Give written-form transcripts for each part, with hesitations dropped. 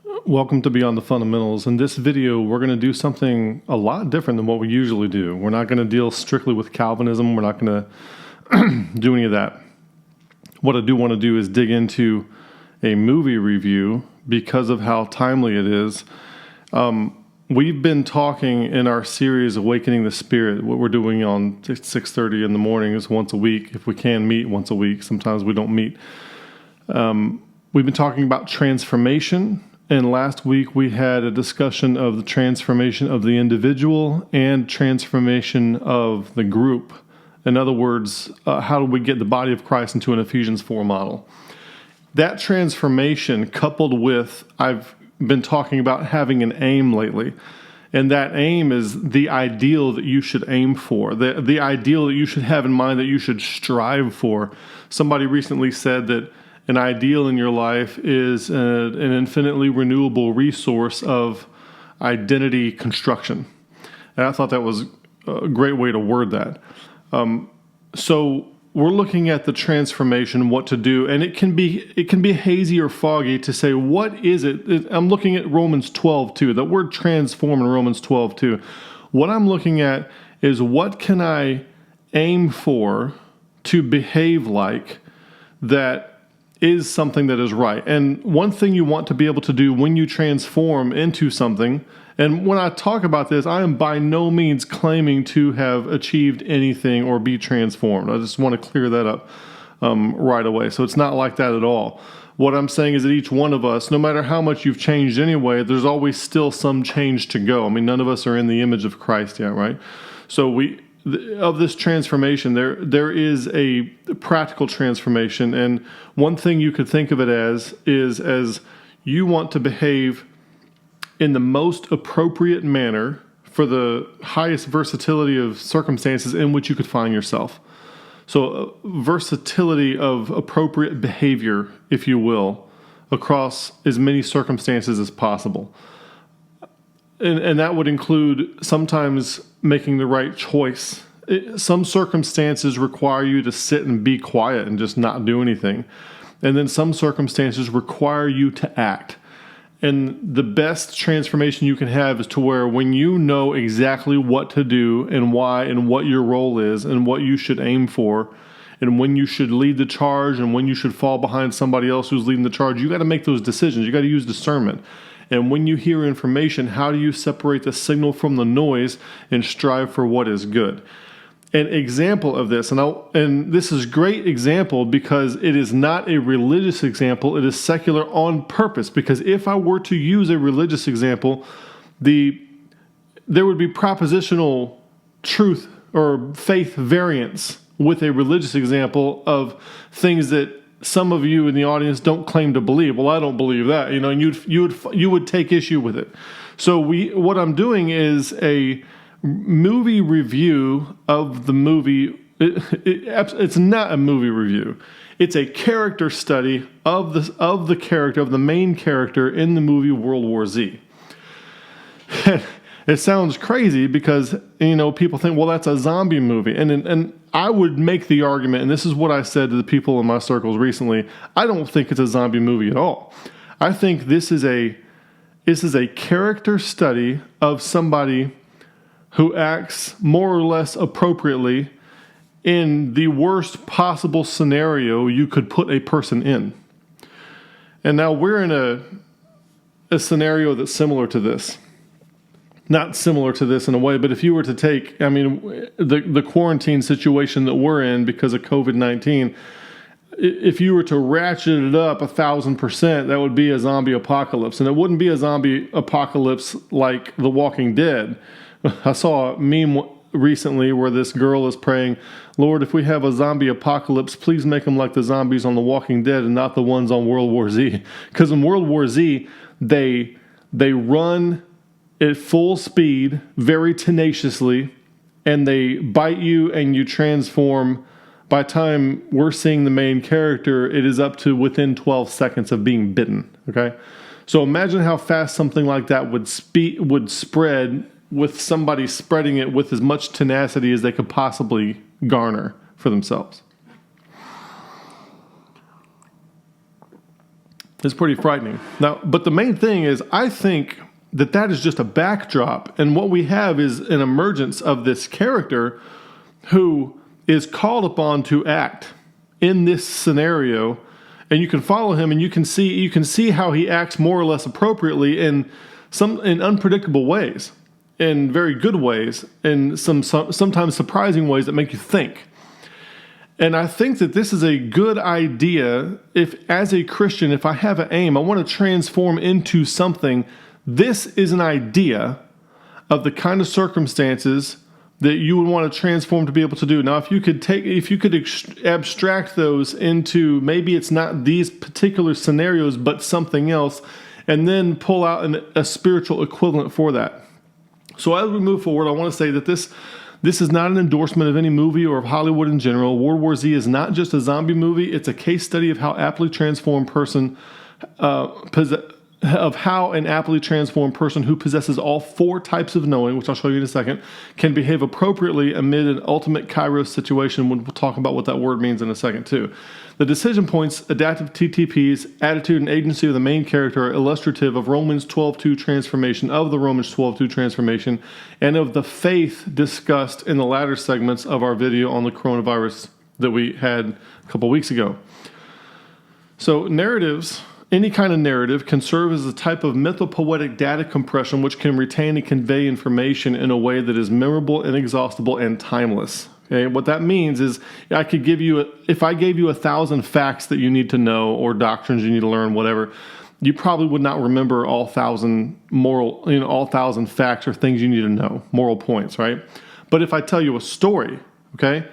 Welcome to Beyond the Fundamentals. In this video, we're going to do something a lot different than what we usually do. We're not going to deal strictly with Calvinism. We're not going to do any of that. What I do want to do is dig into a movie review because of how timely it is. We've been talking in our series, Awakening the Spirit. What we're doing on 6:30 in the morning is once a week. If we can meet once a week, sometimes we don't meet. We've been talking about transformation. And last week we had a discussion of the transformation of the individual and transformation of the group. In other words, how do we get the body of Christ into an Ephesians 4 model? That transformation coupled with, I've been talking about having an aim lately. And that aim is the ideal that you should aim for, the ideal that you should have in mind, that you should strive for. Somebody recently said that an ideal in your life is an infinitely renewable resource of identity construction. And I thought that was a great way to word that. So we're looking at the transformation, what to do, and it can be hazy or foggy to say, what is it? I'm looking at Romans 12:2, that word transform in Romans 12:2. What I'm looking at is, what can I aim for to behave like that is something that is right. And one thing you want to be able to do when you transform into something, and when I talk about this, I am by no means claiming to have achieved anything or be transformed. I just want to clear that up right away. So it's not like that at all. What I'm saying is that each one of us, no matter how much you've changed anyway, there's always still some change to go. I mean, none of us are in the image of Christ yet, right? So of this transformation, there is a practical transformation, and one thing you could think of it as is as you want to behave in the most appropriate manner for the highest versatility of circumstances in which you could find yourself. So versatility of appropriate behavior, if you will, across as many circumstances as possible. And that would include sometimes making the right choice. Some circumstances require you to sit and be quiet and just not do anything. And then some circumstances require you to act. And the best transformation you can have is to where when you know exactly what to do and why and what your role is and what you should aim for and when you should lead the charge and when you should fall behind somebody else who's leading the charge, you got to make those decisions. You got to use discernment. And when you hear information, how do you separate the signal from the noise and strive for what is good? An example of this, and this is a great example because it is not a religious example, it is secular on purpose. Because if I were to use a religious example, there would be propositional truth or faith variance with a religious example of things that some of you in the audience don't claim to believe. Well, I don't believe that, and you would take issue with it. So what I'm doing is a movie review of the movie. It's not a movie review. It's a character study of the character, of the main character in the movie World War Z. It sounds crazy because, people think, well, that's a zombie movie. And I would make the argument, and this is what I said to the people in my circles recently, I don't think it's a zombie movie at all. I think this is a character study of somebody who acts more or less appropriately in the worst possible scenario you could put a person in. And now we're in a scenario that's similar to this. Not similar to this in a way, but if you were to take, the quarantine situation that we're in because of COVID-19, if you were to ratchet it up 1,000%, that would be a zombie apocalypse. And it wouldn't be a zombie apocalypse like The Walking Dead. I saw a meme recently where this girl is praying, Lord, if we have a zombie apocalypse, please make them like the zombies on The Walking Dead and not the ones on World War Z. Because in World War Z, they run at full speed, very tenaciously, and they bite you and you transform. By the time we're seeing the main character, it is up to within 12 seconds of being bitten, okay? So imagine how fast something like that would spread with somebody spreading it with as much tenacity as they could possibly garner for themselves. It's pretty frightening. Now, but the main thing is, I think that is just a backdrop. And what we have is an emergence of this character who is called upon to act in this scenario. And you can follow him, and you can see how he acts more or less appropriately in unpredictable ways, in very good ways, in sometimes surprising ways that make you think. And I think that this is a good idea. If, as a Christian, if I have an aim, I want to transform into something, this is an idea of the kind of circumstances that you would want to transform to be able to do. Now, if you could abstract those into, maybe it's not these particular scenarios, but something else, and then pull out a spiritual equivalent for that. So as we move forward, I want to say that this is not an endorsement of any movie or of Hollywood in general. World War Z is not just a zombie movie. It's a case study of how an aptly transformed person who possesses all four types of knowing, which I'll show you in a second, can behave appropriately amid an ultimate Kairos situation. We'll talk about what that word means in a second too. The decision points, adaptive TTPs, attitude and agency of the main character are illustrative of Romans 12:2 transformation, of the Romans 12:2 transformation, and of the faith discussed in the latter segments of our video on the coronavirus that we had a couple weeks ago. So narratives, any kind of narrative, can serve as a type of mythopoetic data compression which can retain and convey information in a way that is memorable, inexhaustible, and timeless. Okay, what that means is if I gave you 1,000 facts that you need to know, or doctrines you need to learn, whatever, you probably would not remember all 1,000 facts or things you need to know, moral points, right? But if I tell you a story, okay,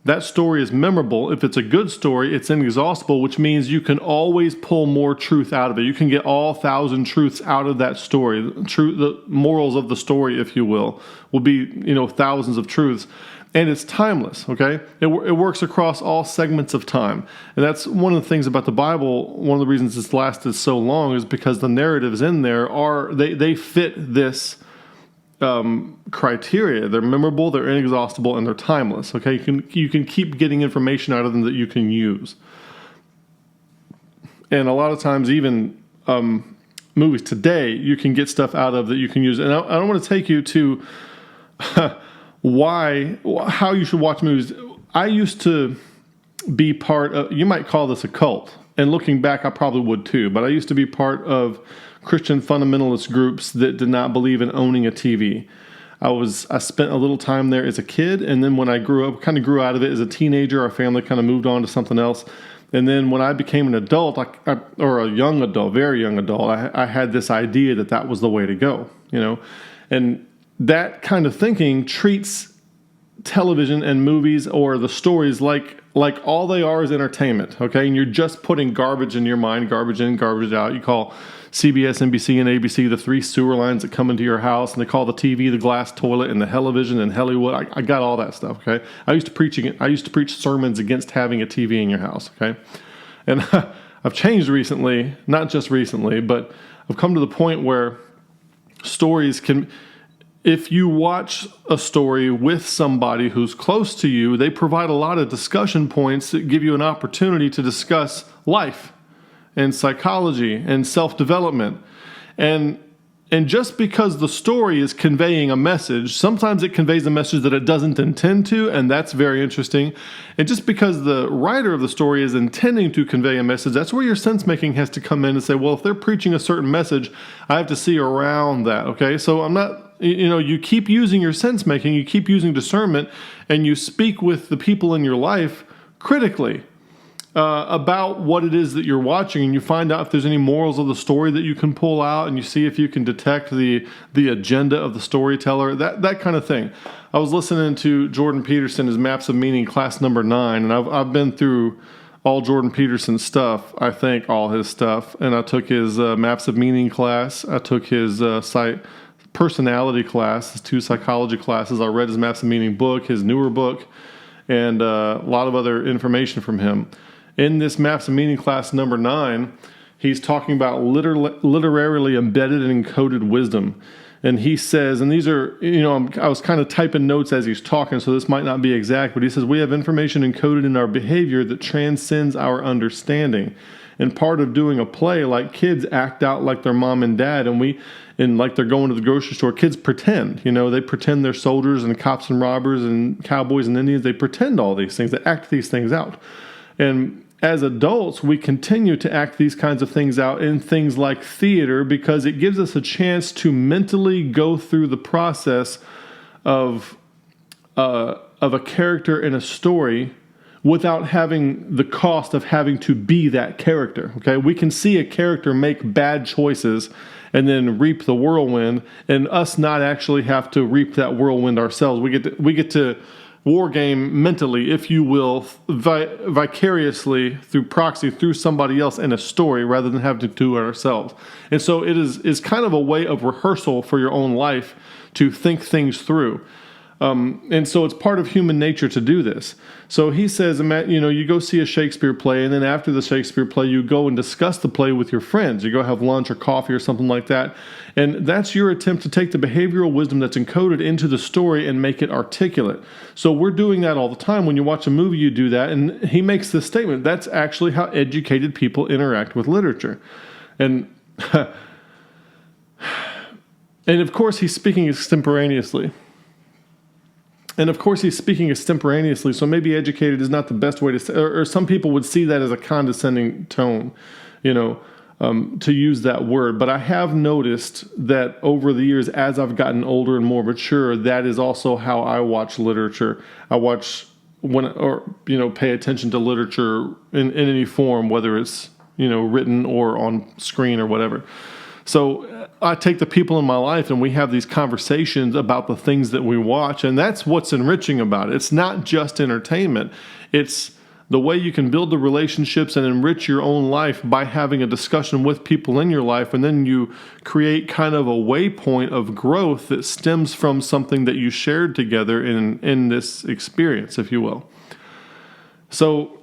that story is memorable. If it's a good story, it's inexhaustible, which means you can always pull more truth out of it. You can get all 1,000 truths out of that story. The morals of the story, if you will be, thousands of truths. And it's timeless, okay? It works across all segments of time. And that's one of the things about the Bible. One of the reasons it's lasted so long is because the narratives in there they fit this criteria. They're memorable, they're inexhaustible, and they're timeless, okay? You can keep getting information out of them that you can use. And a lot of times, even movies today, you can get stuff out of that you can use. And I don't want to take you to how you should watch movies. I used to be part of, you might call this a cult, and looking back I probably would too, but I used to be part of Christian fundamentalist groups that did not believe in owning a TV. I spent a little time there as a kid, and then when I grew up, kind of grew out of it as a teenager, our family kind of moved on to something else. And then when I became an adult, or a young adult, very young adult, I had this idea that was the way to go, and that kind of thinking treats television and movies or the stories like all they are is entertainment, okay? And you're just putting garbage in your mind, garbage in, garbage out. You call CBS, NBC, and ABC the three sewer lines that come into your house, and they call the TV the glass toilet, and the television and Hollywood. I got all that stuff, okay? I used to preach sermons against having a TV in your house, okay? And I've changed recently, not just recently, but I've come to the point where stories can... If you watch a story with somebody who's close to you, they provide a lot of discussion points that give you an opportunity to discuss life and psychology and self-development. And just because the story is conveying a message, sometimes it conveys a message that it doesn't intend to, and that's very interesting. And just because the writer of the story is intending to convey a message, that's where your sense-making has to come in and say, well, if they're preaching a certain message, I have to see around that, okay? So I'm not... you keep using your sense-making, you keep using discernment, and you speak with the people in your life critically about what it is that you're watching, and you find out if there's any morals of the story that you can pull out, and you see if you can detect the agenda of the storyteller, that kind of thing. I was listening to Jordan Peterson, his Maps of Meaning, class number 9, and I've been through all Jordan Peterson's stuff, I think all his stuff, and I took his Maps of Meaning class, I took his personality class, his 2 psychology classes. I read his Maps of Meaning book, his newer book, and a lot of other information from him. In this Maps of Meaning class number 9, he's talking about literarily embedded and encoded wisdom. And he says, and these are, I was kind of typing notes as he's talking, so this might not be exact, but he says, we have information encoded in our behavior that transcends our understanding. And part of doing a play, like kids act out like their mom and dad, and like they're going to the grocery store. Kids pretend, they pretend they're soldiers and cops and robbers and cowboys and Indians. They pretend all these things. They act these things out. And as adults, we continue to act these kinds of things out in things like theater because it gives us a chance to mentally go through the process of a character in a story without having the cost of having to be that character. Okay, we can see a character make bad choices and then reap the whirlwind, and us not actually have to reap that whirlwind ourselves. We get to war game mentally, if you will, vicariously through proxy through somebody else in a story rather than having to do it ourselves. And so it is kind of a way of rehearsal for your own life to think things through. And so it's part of human nature to do this. So he says, you go see a Shakespeare play, and then after the Shakespeare play, you go and discuss the play with your friends. You go have lunch or coffee or something like that. And that's your attempt to take the behavioral wisdom that's encoded into the story and make it articulate. So we're doing that all the time. When you watch a movie, you do that. And he makes this statement. That's actually how educated people interact with literature. And, and of course, he's speaking extemporaneously. So maybe educated is not the best way to say, or some people would see that as a condescending tone, to use that word. But I have noticed that over the years, as I've gotten older and more mature, that is also how I watch literature. I pay attention to literature in any form, whether it's, written or on screen or whatever. So I take the people in my life and we have these conversations about the things that we watch, and that's what's enriching about it. It's not just entertainment. It's the way you can build the relationships and enrich your own life by having a discussion with people in your life, and then you create kind of a waypoint of growth that stems from something that you shared together in this experience, if you will. So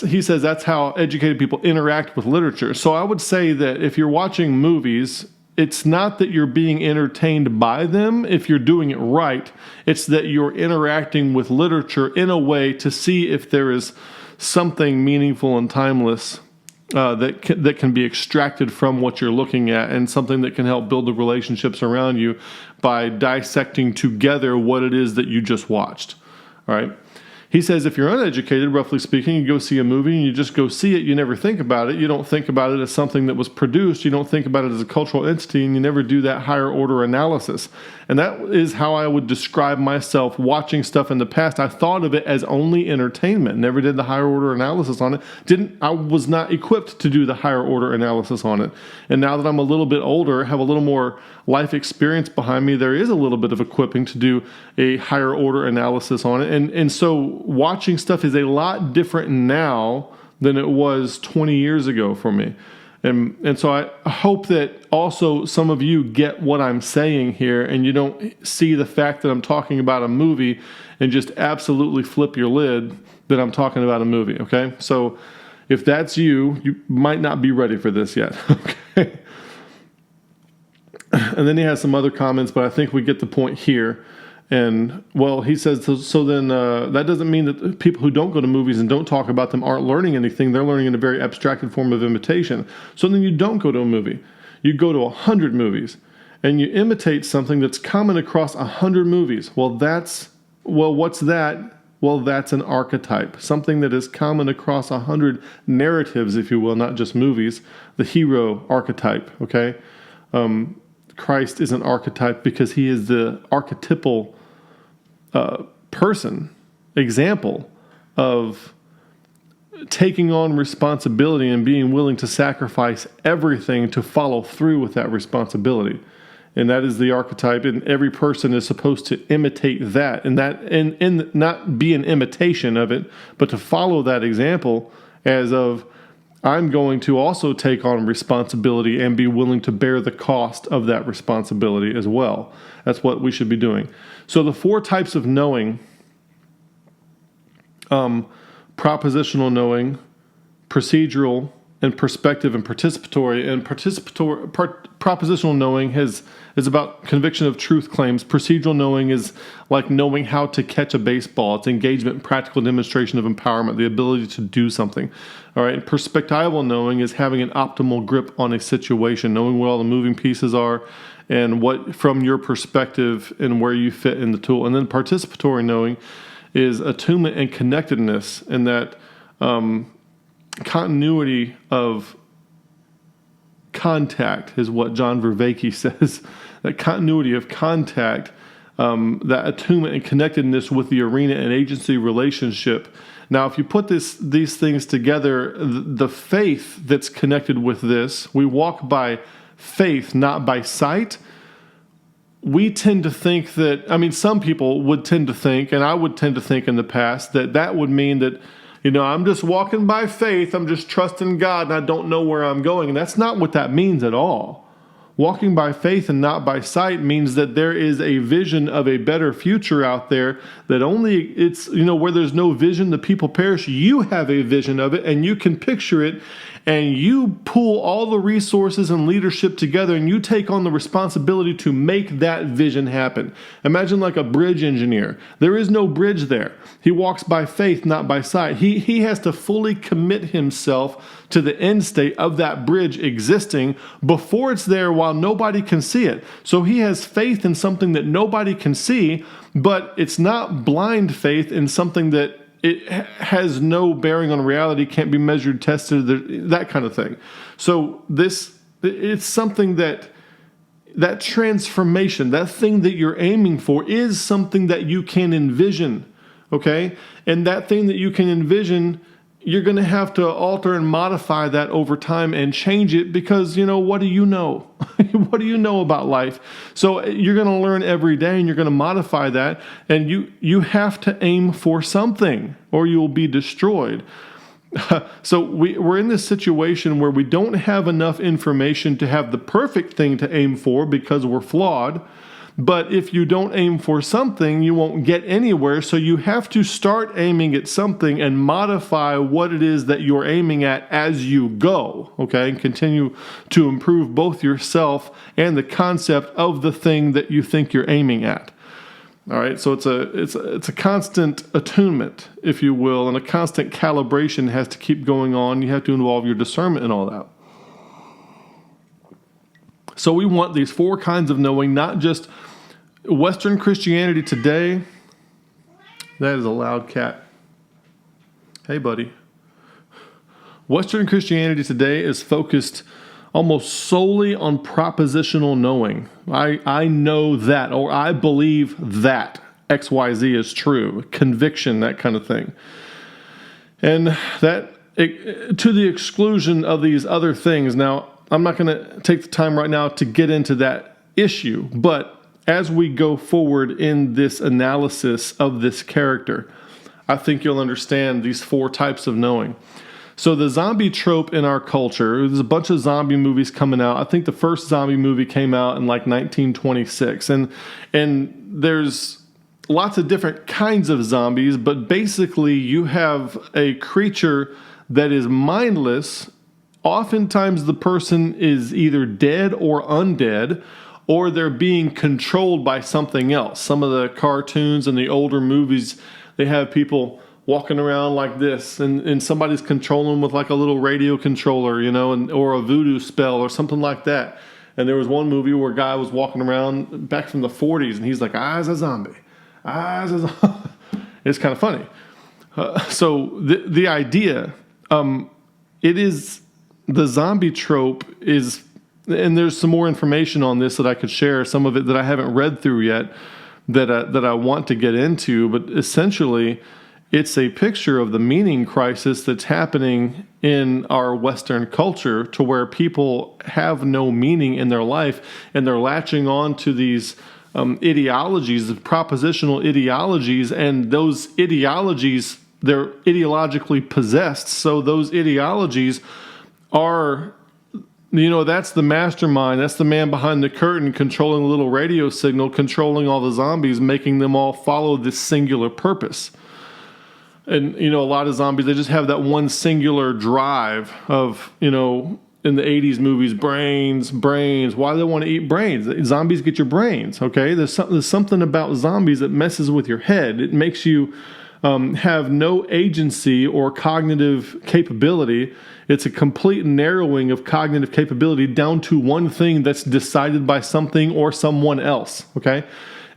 he says that's how educated people interact with literature. So I would say that if you're watching movies, it's not that you're being entertained by them if you're doing it right. It's that you're interacting with literature in a way to see if there is something meaningful and timeless that can be extracted from what you're looking at, and something that can help build the relationships around you by dissecting together what it is that you just watched. All right. He says if you're uneducated, roughly speaking, you go see a movie and you just go see it, you never think about it. You don't think about it as something that was produced. You don't think about it as a cultural entity, and you never do that higher order analysis. And that is how I would describe myself watching stuff in the past. I thought of it as only entertainment, never did the higher order analysis on it. I was not equipped to do the higher order analysis on it. And now that I'm a little bit older, have a little more life experience behind me, there is a little bit of equipping to do a higher order analysis on it. And so watching stuff is a lot different now than it was 20 years ago for me. And so I hope that also some of you get what I'm saying here, and you don't see the fact that I'm talking about a movie and just absolutely flip your lid that I'm talking about a movie, okay? So if that's you, you might not be ready for this yet, okay? And then he has some other comments, but I think we get the point here. And, well, he says, so then that doesn't mean that people who don't go to movies and don't talk about them aren't learning anything. They're learning in a very abstracted form of imitation. So then you don't go to a movie. You go to 100 movies, and you imitate something that's common across 100 movies. What's that? Well, that's an archetype, something that is common across 100 narratives, if you will, not just movies. The hero archetype, okay? Christ is an archetype because he is the archetypal example of taking on responsibility and being willing to sacrifice everything to follow through with that responsibility. And that is the archetype, and every person is supposed to imitate that, and not be an imitation of it, but to follow that example as of, I'm going to also take on responsibility and be willing to bear the cost of that responsibility as well. That's what we should be doing. So the 4 types of knowing, propositional knowing, procedural, and perspective and participatory. And propositional knowing is about conviction of truth claims. Procedural knowing is like knowing how to catch a baseball. It's engagement, practical demonstration of empowerment, the ability to do something. All right. And perspectival knowing is having an optimal grip on a situation, knowing where all the moving pieces are and what from your perspective and where you fit in the tool. And then participatory knowing is attunement and connectedness, and that continuity of contact is what John Vervaeke says. That continuity of contact, that attunement and connectedness with the arena and agency relationship. Now, if you put these things together, the faith that's connected with this, we walk by faith, not by sight. We tend to think that, some people would tend to think, and I would tend to think in the past, that would mean that, I'm just walking by faith, I'm just trusting God, and I don't know where I'm going. And that's not what that means at all. Walking by faith and not by sight means that there is a vision of a better future out there that only it's, where there's no vision, the people perish. You have a vision of it and you can picture it, and you pull all the resources and leadership together and you take on the responsibility to make that vision happen. Imagine like a bridge engineer. There is no bridge there. He walks by faith, not by sight. He has to fully commit himself to the end state of that bridge existing before it's there while nobody can see it. So he has faith in something that nobody can see, but it's not blind faith in something that it has no bearing on reality, can't be measured, tested, that kind of thing. So it's something that transformation, that thing that you're aiming for is something that you can envision, okay? And that thing that you can envision, you're going to have to alter and modify that over time and change it because, what do you know? What do you know about life? So you're going to learn every day and you're going to modify that. And you have to aim for something or you'll be destroyed. So we're in this situation where we don't have enough information to have the perfect thing to aim for because we're flawed. But if you don't aim for something, you won't get anywhere. So you have to start aiming at something and modify what it is that you're aiming at as you go, okay? And continue to improve both yourself and the concept of the thing that you think you're aiming at. All right, so it's a constant attunement, if you will, and a constant calibration has to keep going on. You have to involve your discernment and all that. So we want these four kinds of knowing, not just Western Christianity today. That is a loud cat. Hey, buddy. Western Christianity today is focused almost solely on propositional knowing. I know that, or I believe that XYZ is true. Conviction, that kind of thing. And that to the exclusion of these other things. Now, I'm not going to take the time right now to get into that issue, but as we go forward in this analysis of this character, I think you'll understand these four types of knowing. So the zombie trope in our culture, there's a bunch of zombie movies coming out. I think the first zombie movie came out in like 1926, and there's lots of different kinds of zombies, but basically you have a creature that is mindless. Oftentimes the person is either dead or undead, or they're being controlled by something else. Some of the cartoons and the older movies, they have people walking around like this, and somebody's controlling them with like a little radio controller, or a voodoo spell or something like that. And there was one movie where a guy was walking around back from the 40s, and he's like, "I's a zombie. I's a zombie." It's kind of funny. So the idea, it is... The zombie trope is, and there's some more information on this that I could share, some of it that I haven't read through yet, that I want to get into, but essentially it's a picture of the meaning crisis that's happening in our Western culture, to where people have no meaning in their life and they're latching on to these ideologies, propositional ideologies, and those ideologies, they're ideologically possessed. So those ideologies are, that's the mastermind, that's the man behind the curtain controlling the little radio signal, controlling all the zombies, making them all follow this singular purpose. And, a lot of zombies, they just have that one singular drive of, in the 80s movies, brains. Why do they want to eat brains? Zombies get your brains, okay? There's something about zombies that messes with your head. It makes you have no agency or cognitive capability. It's a complete narrowing of cognitive capability down to one thing that's decided by something or someone else, okay?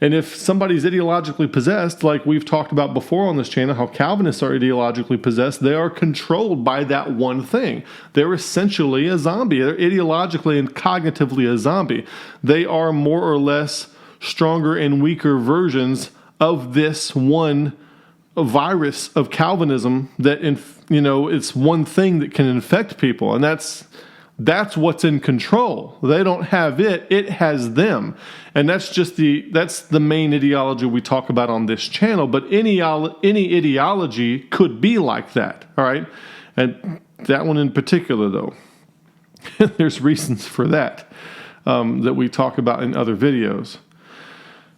And if somebody's ideologically possessed, like we've talked about before on this channel, how Calvinists are ideologically possessed, they are controlled by that one thing. They're essentially a zombie. They're ideologically and cognitively a zombie. They are more or less stronger and weaker versions of this one virus of Calvinism that, it's one thing that can infect people. And that's what's in control. They don't have it. It has them. And that's the main ideology we talk about on this channel. But any ideology could be like that. All right. And that one in particular, though, there's reasons for that that we talk about in other videos.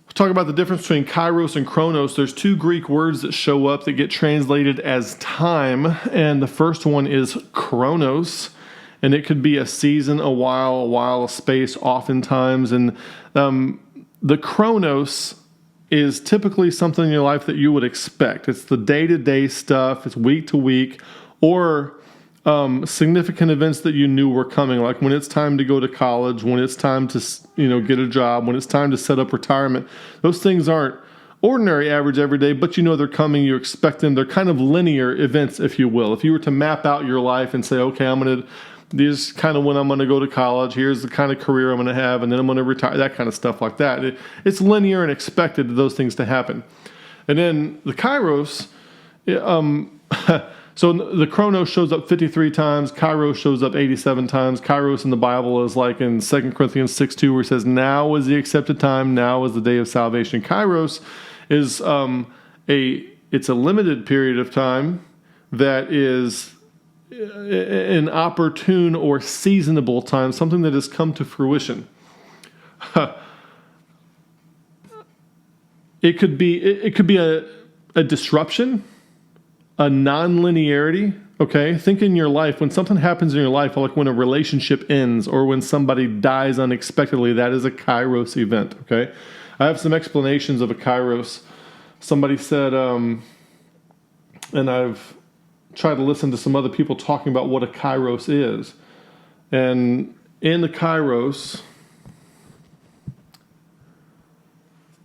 We'll talk about the difference between Kairos and Chronos. There's two Greek words that show up that get translated as time. And the first one is Chronos. And it could be a season, a while, a space, oftentimes. And the Chronos is typically something in your life that you would expect. It's the day-to-day stuff. It's week to week, or significant events that you knew were coming, like when it's time to go to college, when it's time to get a job, when it's time to set up retirement. Those things aren't ordinary, average, every day, but they're coming. You expect them. They're kind of linear events, if you will. If you were to map out your life and say, okay, this is kind of when I'm going to go to college. Here's the kind of career I'm going to have, and then I'm going to retire, that kind of stuff like that. It's linear and expected those things to happen. And then the Kairos, so the Chronos shows up 53 times. Kairos shows up 87 times. Kairos in the Bible is like in 2 Corinthians 6:2, where it says, now is the accepted time, now is the day of salvation. Kairos is it's a limited period of time that is an opportune or seasonable time, something that has come to fruition. It could be a disruption, a non-linearity. Okay, think in your life, when something happens in your life, like when a relationship ends or when somebody dies unexpectedly, that is a Kairos event. Okay, I have some explanations of a Kairos. Somebody said, and I've try to listen to some other people talking about what a Kairos is. And in the Kairos,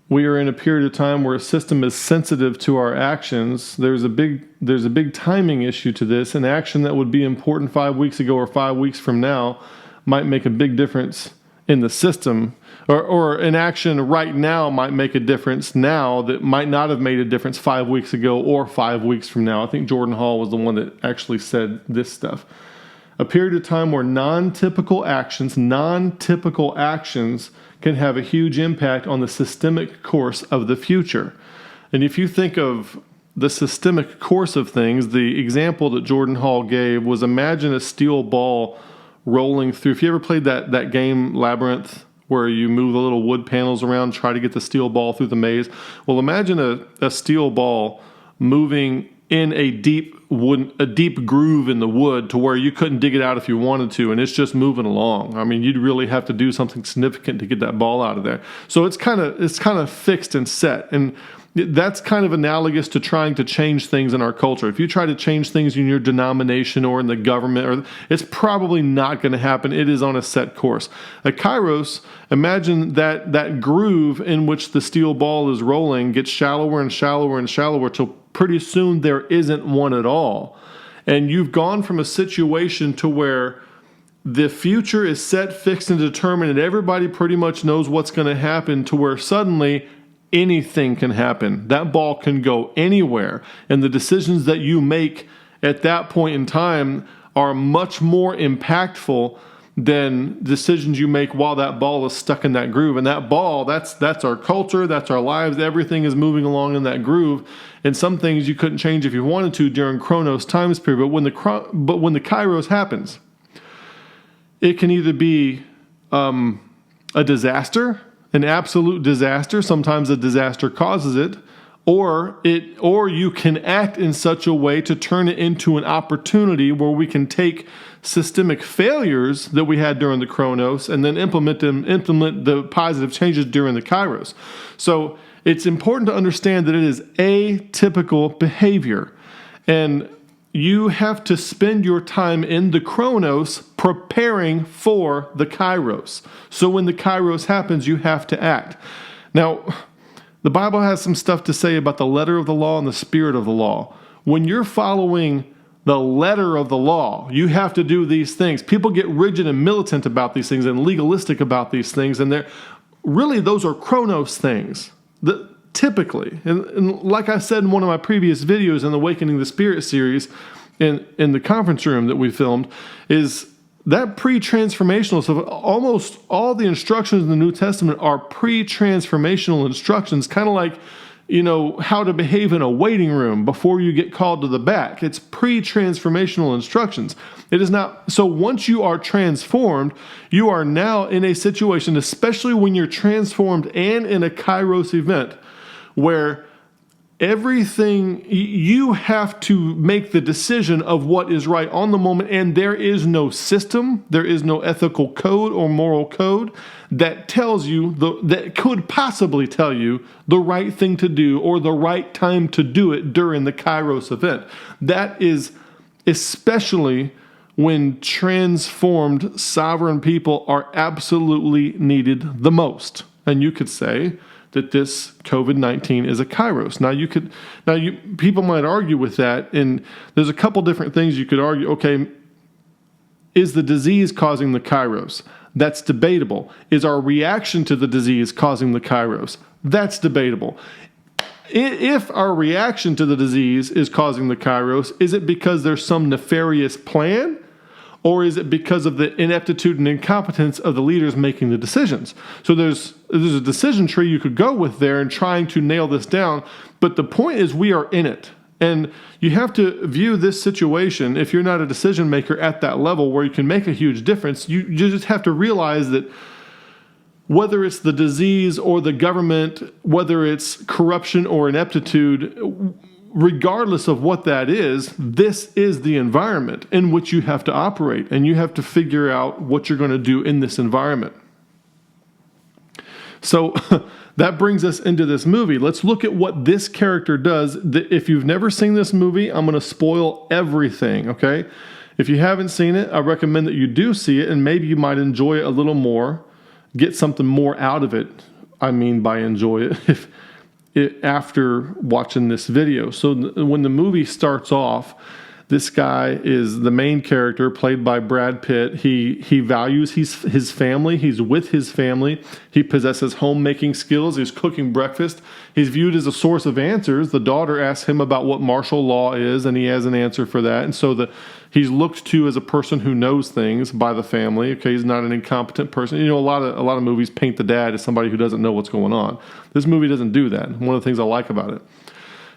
we are in a period of time where a system is sensitive to our actions. There's a big timing issue to this. An action that would be important 5 weeks ago or 5 weeks from now might make a big difference in the system. Or an action right now might make a difference now that might not have made a difference 5 weeks ago or 5 weeks from now. I think Jordan Hall was the one that actually said this stuff. A period of time where non-typical actions can have a huge impact on the systemic course of the future. And if you think of the systemic course of things, the example that Jordan Hall gave was, imagine a steel ball rolling through. If you ever played that game Labyrinth, where you move the little wood panels around, try to get the steel ball through the maze. Well, imagine a steel ball moving in a deep groove in the wood to where you couldn't dig it out if you wanted to, and it's just moving along. I mean, you'd really have to do something significant to get that ball out of there. So it's kind of fixed and set, and that's kind of analogous to trying to change things in our culture. If you try to change things in your denomination or in the government, it's probably not going to happen. It is on a set course. A Kairos, imagine that groove in which the steel ball is rolling gets shallower and shallower and shallower till pretty soon there isn't one at all. And you've gone from a situation to where the future is set, fixed, and determined, and everybody pretty much knows what's going to happen, to where suddenly anything can happen. That ball can go anywhere. And the decisions that you make at that point in time are much more impactful than decisions you make while that ball is stuck in that groove. And that ball, that's our culture, that's our lives. Everything is moving along in that groove. And some things you couldn't change if you wanted to during Chronos times period. But when the Kairos happens, it can either be a disaster, an absolute disaster. Sometimes a disaster causes it, or you can act in such a way to turn it into an opportunity where we can take systemic failures that we had during the Chronos and then implement the positive changes during the Kairos. So it's important to understand that it is atypical behavior, and you have to spend your time in the Chronos preparing for the Kairos. So when the Kairos happens, you have to act. Now, the Bible has some stuff to say about the letter of the law and the spirit of the law. When you're following the letter of the law, you have to do these things. People get rigid and militant about these things and legalistic about these things, and those are Chronos things. Typically, and like I said in one of my previous videos in the Awakening the Spirit series in the conference room that we filmed, is that pre-transformational stuff. Almost all the instructions in the New Testament are pre-transformational instructions, kind of like, how to behave in a waiting room before you get called to the back. It's pre-transformational instructions. It is not. So once you are transformed, you are now in a situation, especially when you're transformed and in a Kairos event, where everything, you have to make the decision of what is right on the moment, and there is no system, there is no ethical code or moral code that tells you, that could possibly tell you the right thing to do or the right time to do it during the Kairos event. That is especially when transformed sovereign people are absolutely needed the most. And you could say that this COVID-19 is a Kairos. People might argue with that, and there's a couple different things you could argue. Okay, is the disease causing the Kairos? That's debatable. Is our reaction to the disease causing the Kairos? That's debatable. If our reaction to the disease is causing the Kairos, is it because there's some nefarious plan? Or is it because of the ineptitude and incompetence of the leaders making the decisions? So there's a decision tree you could go with there in trying to nail this down. But the point is, we are in it. And you have to view this situation, if you're not a decision maker at that level where you can make a huge difference, you just have to realize that whether it's the disease or the government, whether it's corruption or ineptitude, regardless of what that is, this is the environment in which you have to operate, and you have to figure out what you're going to do in this environment. So that brings us into this movie. Let's look at what this character does. If you've never seen this movie, I'm going to spoil everything, okay? If you haven't seen it, I recommend that you do see it, and maybe you might enjoy it a little more, get something more out of it. I mean by enjoy it. After watching this video. So when the movie starts off, this guy is the main character, played by Brad Pitt. He values his family. He's with his family. He possesses homemaking skills. He's cooking breakfast. He's viewed as a source of answers. The daughter asks him about what martial law is, and he has an answer for that. And so he's looked to as a person who knows things by the family. Okay, he's not an incompetent person. A lot of movies paint the dad as somebody who doesn't know what's going on. This movie doesn't do that. One of the things I like about it.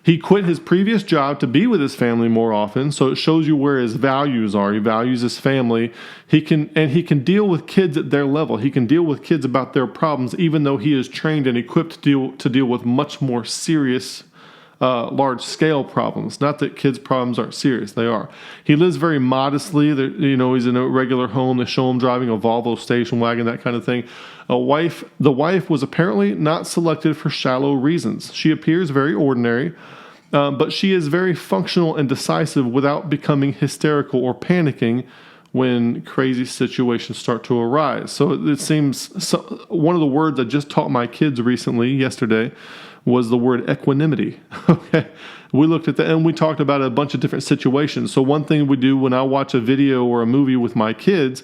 He quit his previous job to be with his family more often, so it shows you where his values are. He values his family. He can deal with kids at their level. He can deal with kids about their problems, even though he is trained and equipped to deal with much more serious, large-scale problems. Not that kids' problems aren't serious; they are. He lives very modestly. He's in a regular home. They show him driving a Volvo station wagon, that kind of thing. The wife was apparently not selected for shallow reasons. She appears very ordinary, but she is very functional and decisive without becoming hysterical or panicking when crazy situations start to arise. So it seems one of the words I just taught my kids yesterday, was the word equanimity. Okay, we looked at that and we talked about a bunch of different situations. So one thing we do when I watch a video or a movie with my kids,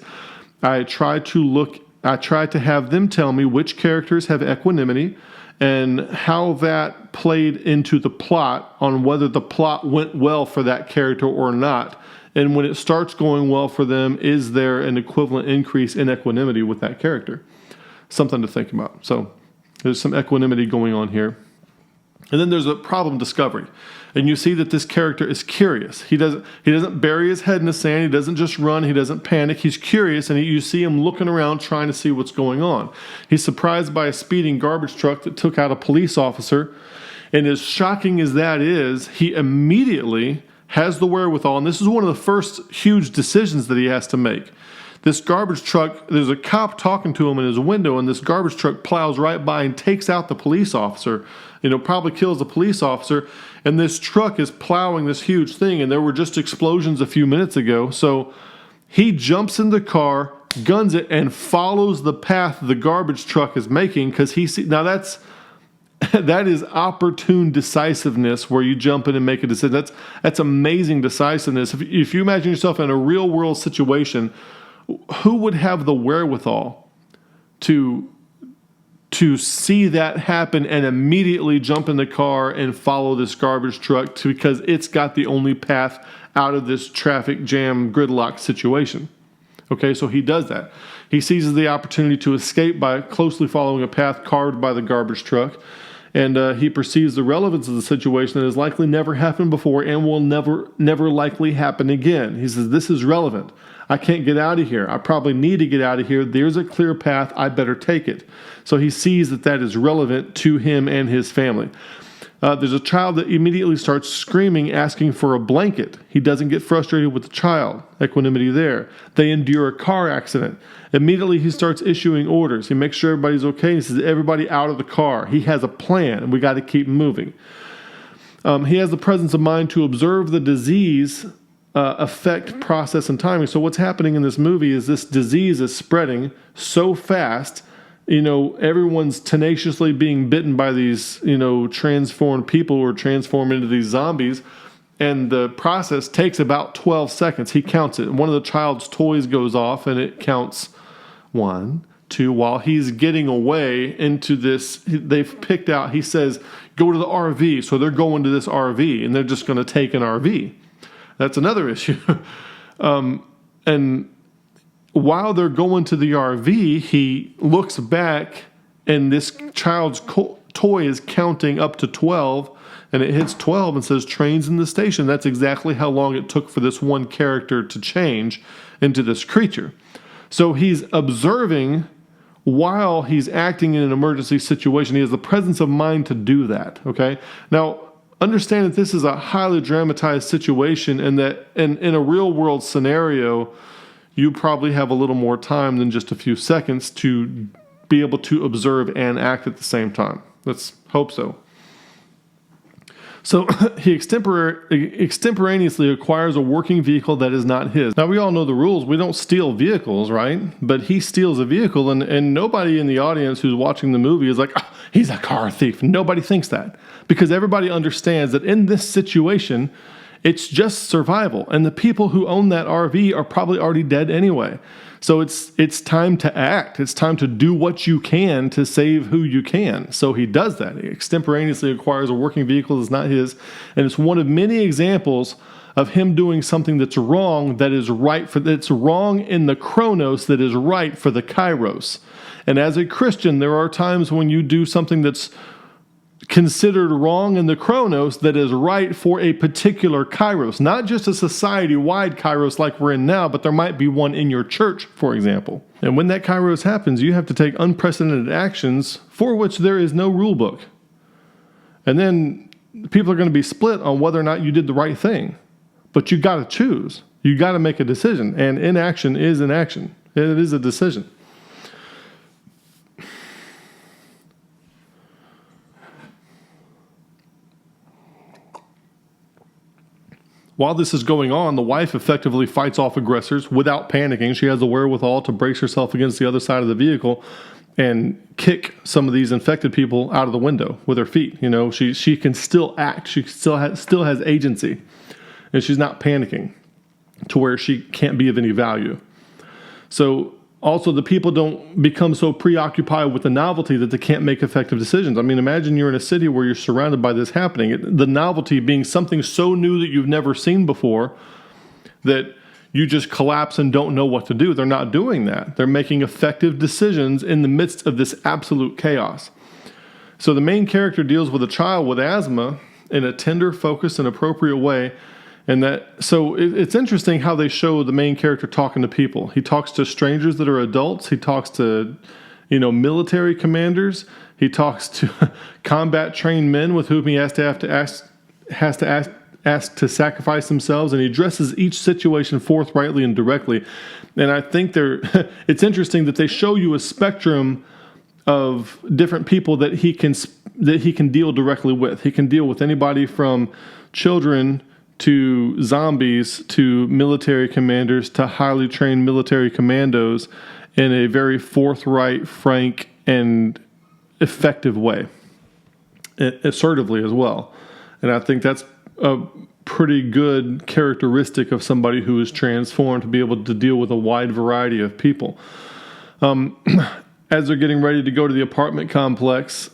I try to have them tell me which characters have equanimity and how that played into the plot, on whether the plot went well for that character or not. And when it starts going well for them, is there an equivalent increase in equanimity with that character? Something to think about. So there's some equanimity going on here. And then there's a problem discovery. And you see that this character is curious. He doesn't bury his head in the sand. He doesn't just run. He doesn't panic. He's curious, and you see him looking around trying to see what's going on. He's surprised by a speeding garbage truck that took out a police officer. And as shocking as that is, he immediately has the wherewithal, and this is one of the first huge decisions that he has to make. This garbage truck, there's a cop talking to him in his window, and this garbage truck plows right by and takes out the police officer, probably kills the police officer, and this truck is plowing this huge thing, and there were just explosions a few minutes ago. So he jumps in the car, guns it, and follows the path the garbage truck is making, because now that is opportune decisiveness, where you jump in and make a decision. That's amazing decisiveness. If you imagine yourself in a real world situation, who would have the wherewithal to see that happen and immediately jump in the car and follow this garbage truck because it's got the only path out of this traffic jam gridlock situation? Okay, so he does that. He seizes the opportunity to escape by closely following a path carved by the garbage truck, and he perceives the relevance of the situation that has likely never happened before and will never likely happen again. He says, this is relevant. I can't get out of here. I probably need to get out of here. There's a clear path. I better take it. So he sees that is relevant to him and his family. There's a child that immediately starts screaming, asking for a blanket. He doesn't get frustrated with the child. Equanimity there. They endure a car accident. Immediately he starts issuing orders. He makes sure everybody's okay. He says, everybody out of the car. He has a plan, and we got to keep moving. He has the presence of mind to observe the disease affect, process, and timing. So what's happening in this movie is this disease is spreading so fast. Everyone's tenaciously being bitten by these, transformed people or transformed into these zombies. And the process takes about 12 seconds. He counts it. One of the child's toys goes off, and it counts 1, 2, while he's getting away into this. They've picked out, he says, go to the RV. So they're going to this RV, and they're just going to take an RV. That's another issue. And while they're going to the RV, he looks back, and this child's toy is counting up to 12, and it hits 12 and says, trains in the station. That's exactly how long it took for this one character to change into this creature. So he's observing while he's acting in an emergency situation. He has the presence of mind to do that, okay? Now, understand that this is a highly dramatized situation, and that in a real-world scenario, you probably have a little more time than just a few seconds to be able to observe and act at the same time. Let's hope so. So he extemporaneously acquires a working vehicle that is not his. Now, we all know the rules. We don't steal vehicles, right? But he steals a vehicle, and nobody in the audience who's watching the movie is like, oh, he's a car thief. Nobody thinks that, because everybody understands that in this situation, it's just survival. And the people who own that RV are probably already dead anyway. So it's time to act. It's time to do what you can to save who you can. So he does that. He extemporaneously acquires a working vehicle that's not his. And it's one of many examples of him doing something that's wrong, that's wrong in the Chronos, that is right for the Kairos. And as a Christian, there are times when you do something that's considered wrong in the Chronos that is right for a particular Kairos, not just a society-wide Kairos like we're in now, but there might be one in your church, for example. And when that Kairos happens, you have to take unprecedented actions for which there is no rule book. And then people are going to be split on whether or not you did the right thing. But you got to choose. You got to make a decision. And inaction is inaction. It is a decision. While this is going on, the wife effectively fights off aggressors without panicking. She has the wherewithal to brace herself against the other side of the vehicle and kick some of these infected people out of the window with her feet. She can still act. She still has agency, and she's not panicking to where she can't be of any value. So also, the people don't become so preoccupied with the novelty that they can't make effective decisions. I mean, imagine you're in a city where you're surrounded by this happening. The novelty being something so new that you've never seen before that you just collapse and don't know what to do. They're not doing that. They're making effective decisions in the midst of this absolute chaos. So the main character deals with a child with asthma in a tender, focused, and appropriate way. And it's interesting how they show the main character talking to people. He talks to strangers that are adults. He talks to, military commanders. He talks to combat-trained men with whom he has to ask to sacrifice themselves, and he addresses each situation forthrightly and directly. And I think it's interesting that they show you a spectrum of different people that he can deal directly with. He can deal with anybody from children to zombies to military commanders to highly trained military commandos in a very forthright, frank, and effective way, assertively as well. And I think that's a pretty good characteristic of somebody who is transformed, to be able to deal with a wide variety of people. As they're getting ready to go to the apartment complex,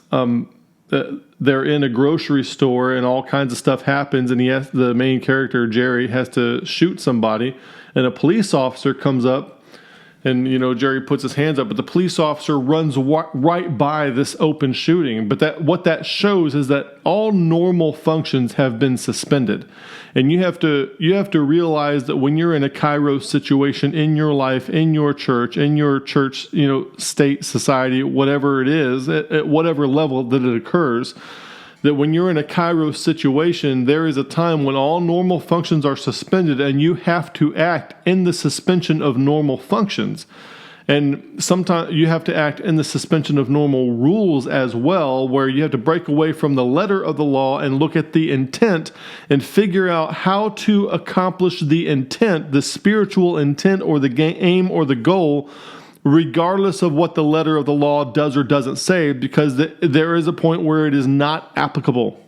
they're in a grocery store and all kinds of stuff happens, and the main character, Jerry, has to shoot somebody, and a police officer comes up, and Jerry puts his hands up, but the police officer runs right by this open shooting. But what that shows is that all normal functions have been suspended, and you have to realize that when you're in a Kairos situation in your life, in your church, state, society, whatever it is, at whatever level that it occurs, that when you're in a Kairos situation, there is a time when all normal functions are suspended, and you have to act in the suspension of normal functions. And sometimes you have to act in the suspension of normal rules as well, where you have to break away from the letter of the law and look at the intent and figure out how to accomplish the intent, the spiritual intent or the aim or the goal, regardless of what the letter of the law does or doesn't say, because there is a point where it is not applicable.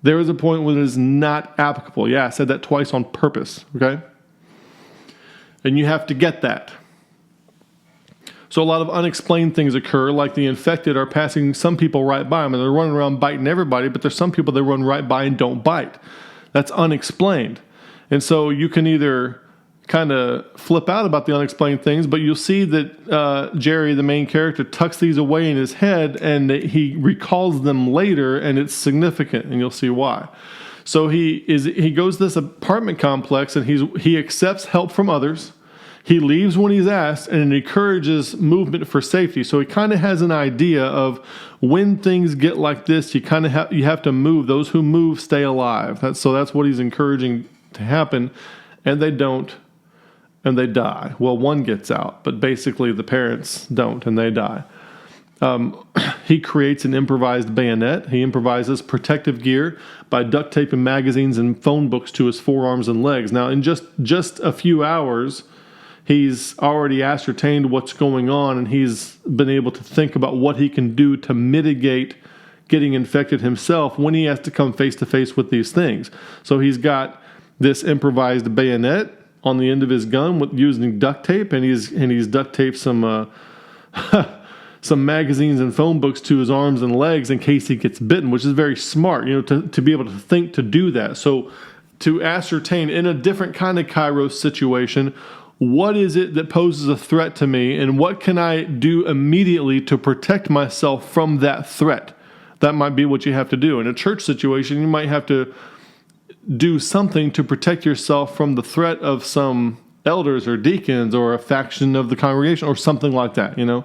There is a point where it is not applicable. Yeah, I said that twice on purpose, okay? And you have to get that. So a lot of unexplained things occur, like the infected are passing some people right by them, and they're running around biting everybody, but there's some people that run right by and don't bite. That's unexplained. And so you can either kind of flip out about the unexplained things, but you'll see that Jerry, the main character, tucks these away in his head, and he recalls them later, and it's significant, and you'll see why. So he goes to this apartment complex, and he accepts help from others. He leaves when he's asked, and it encourages movement for safety. So he kind of has an idea of when things get like this, you have to move. Those who move stay alive. That's what he's encouraging to happen, and they don't. And they die. Well, one gets out, but basically the parents don't, and they die. He creates an improvised bayonet. He improvises protective gear by duct taping magazines and phone books to his forearms and legs. Now, in just a few hours, he's already ascertained what's going on, and he's been able to think about what he can do to mitigate getting infected himself when he has to come face to face with these things. So he's got this improvised bayonet on the end of his gun using duct tape, and he's duct taped some some magazines and phone books to his arms and legs in case he gets bitten, which is very smart, to be able to think to do that. So to ascertain in a different kind of Kairos situation, what is it that poses a threat to me, and what can I do immediately to protect myself from that threat? That might be what you have to do. In a church situation, you might have to do something to protect yourself from the threat of some elders or deacons or a faction of the congregation or something like that. You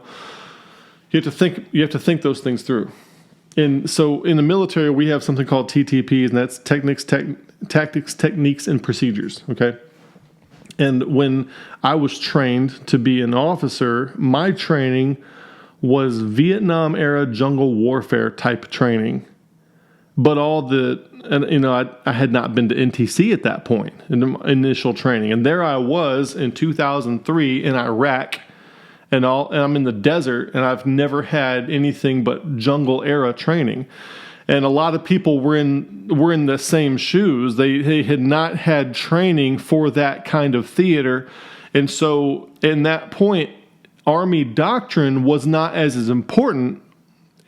have to think those things through. And so in the military, we have something called TTPs, and that's tactics, techniques, and procedures. Okay. And when I was trained to be an officer, my training was Vietnam era jungle warfare type training. But I had not been to NTC at that point in the initial training. And there I was in 2003 in Iraq, and I'm in the desert, and I've never had anything but jungle era training. And a lot of people were in the same shoes. They had not had training for that kind of theater. And so in that point, Army doctrine was not as important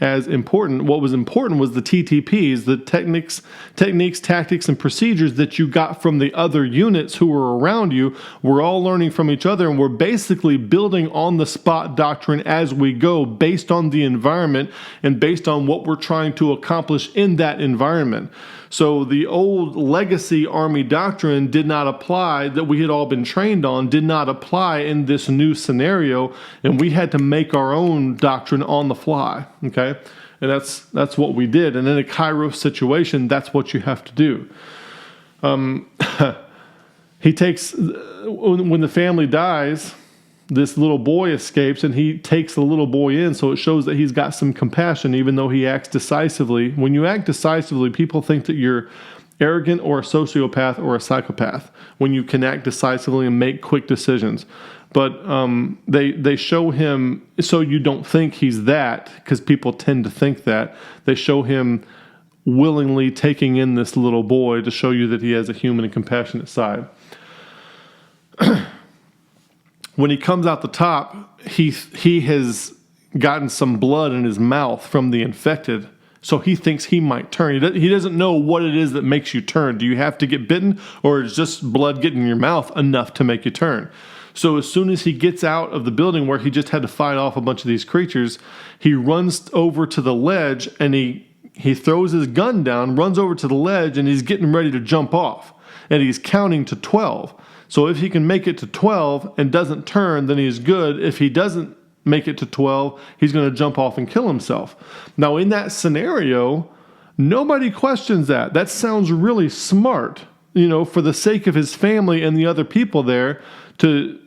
as important. What was important was the TTPs, the techniques, tactics, and procedures that you got from the other units who were around you. We're all learning from each other, and we're basically building on the spot doctrine as we go based on the environment and based on what we're trying to accomplish in that environment. So the old legacy Army doctrine did not apply, that we had all been trained on, did not apply in this new scenario, and we had to make our own doctrine on the fly, okay? And that's what we did. And in a Kairos situation, that's what you have to do. He takes, when the family dies, this little boy escapes, and he takes the little boy in, so it shows that he's got some compassion, even though he acts decisively. When you act decisively, people think that you're arrogant or a sociopath or a psychopath when you can act decisively and make quick decisions. But they show him, so you don't think he's that, because people tend to think that. They show him willingly taking in this little boy to show you that he has a human and compassionate side. When he comes out the top, he has gotten some blood in his mouth from the infected, so he thinks he might turn. He doesn't know what it is that makes you turn. Do you have to get bitten, or is just blood getting in your mouth enough to make you turn? So as soon as he gets out of the building where he just had to fight off a bunch of these creatures, he runs over to the ledge, and he throws his gun down, runs over to the ledge, and he's getting ready to jump off, and he's counting to 12. So if he can make it to 12 and doesn't turn, then he's good. If he doesn't make it to 12, he's going to jump off and kill himself. Now, in that scenario, nobody questions that. That sounds really smart, for the sake of his family and the other people there, to